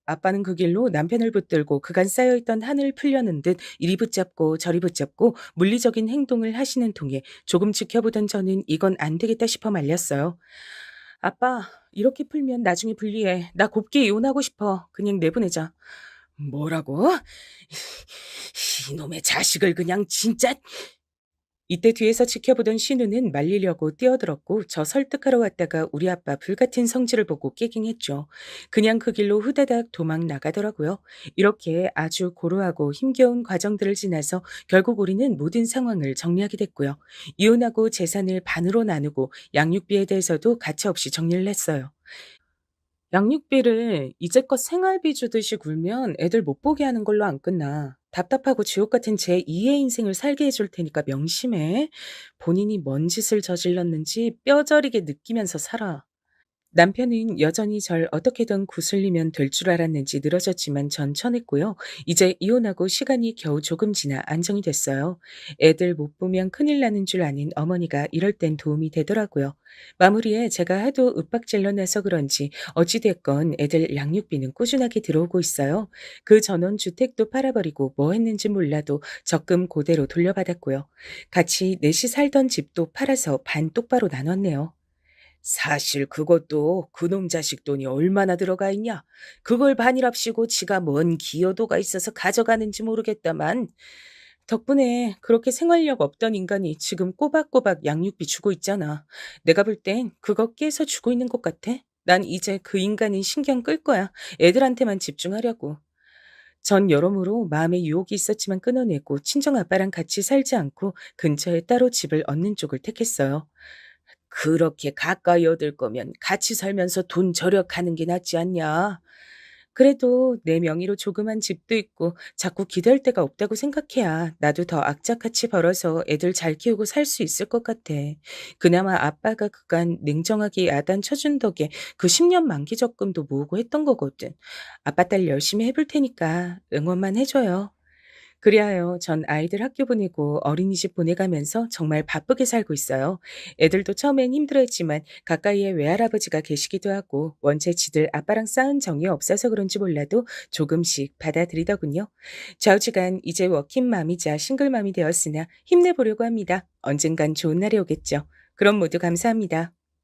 아빠는 그 길로 남편을 붙들고 그간 쌓여있던 한을 풀려는 듯 이리 붙잡고 저리 붙잡고 물리적인 행동을 하시는 통에 조금 지켜보던 저는 이건 안 되겠다 싶어 말렸어요. 아빠, 이렇게 풀면 나중에 불리해. 나 곱게 이혼하고 싶어. 그냥 내보내자. 뭐라고? 이놈의 자식을 그냥 진짜. 이때 뒤에서 지켜보던 신우는 말리려고 뛰어들었고 저 설득하러 왔다가 우리 아빠 불같은 성질을 보고 깨갱했죠. 그냥 그 길로 후다닥 도망 나가더라고요. 이렇게 아주 고루하고 힘겨운 과정들을 지나서 결국 우리는 모든 상황을 정리하게 됐고요. 이혼하고 재산을 반으로 나누고 양육비에 대해서도 가차없이 정리를 했어요. 양육비를 이제껏 생활비 주듯이 굴면 애들 못 보게 하는 걸로 안 끝나. 답답하고 지옥 같은 제 2의 인생을 살게 해줄 테니까 명심해. 본인이 뭔 짓을 저질렀는지 뼈저리게 느끼면서 살아. 남편은 여전히 절 어떻게든 구슬리면 될 줄 알았는지 늘어졌지만 전 쳐냈고요. 이제 이혼하고 시간이 겨우 조금 지나 안정이 됐어요. 애들 못 보면 큰일 나는 줄 아는 어머니가 이럴 땐 도움이 되더라고요. 마무리에 제가 하도 윽박질러 내서 그런지 어찌됐건 애들 양육비는 꾸준하게 들어오고 있어요. 그 전원 주택도 팔아버리고 뭐 했는지 몰라도 적금 그대로 돌려받았고요. 같이 넷이 살던 집도 팔아서 반 똑바로 나눴네요. 사실 그것도 그놈 자식 돈이 얼마나 들어가 있냐? 그걸 반이랍시고 지가 뭔 기여도가 있어서 가져가는지 모르겠다만 덕분에 그렇게 생활력 없던 인간이 지금 꼬박꼬박 양육비 주고 있잖아. 내가 볼 땐 그거 깨서 주고 있는 것 같아. 난 이제 그 인간은 신경 끌 거야. 애들한테만 집중하려고. 전 여러모로 마음에 유혹이 있었지만 끊어내고 친정아빠랑 같이 살지 않고 근처에 따로 집을 얻는 쪽을 택했어요. 그렇게 가까이 얻을 거면 같이 살면서 돈 절약하는 게 낫지 않냐? 그래도 내 명의로 조그만 집도 있고 자꾸 기댈 데가 없다고 생각해야 나도 더 악착같이 벌어서 애들 잘 키우고 살 수 있을 것 같아. 그나마 아빠가 그간 냉정하게 야단 쳐준 덕에 그 10년 만기 적금도 모으고 했던 거거든. 아빠 딸 열심히 해볼 테니까 응원만 해줘요. 그리하여 전 아이들 학교 보내고 어린이집 보내가면서 정말 바쁘게 살고 있어요. 애들도 처음엔 힘들었지만 가까이에 외할아버지가 계시기도 하고 원체 지들 아빠랑 싸운 정이 없어서 그런지 몰라도 조금씩 받아들이더군요. 좌우지간 이제 워킹맘이자 싱글맘이 되었으나 힘내보려고 합니다. 언젠간 좋은 날이 오겠죠. 그럼 모두 감사합니다.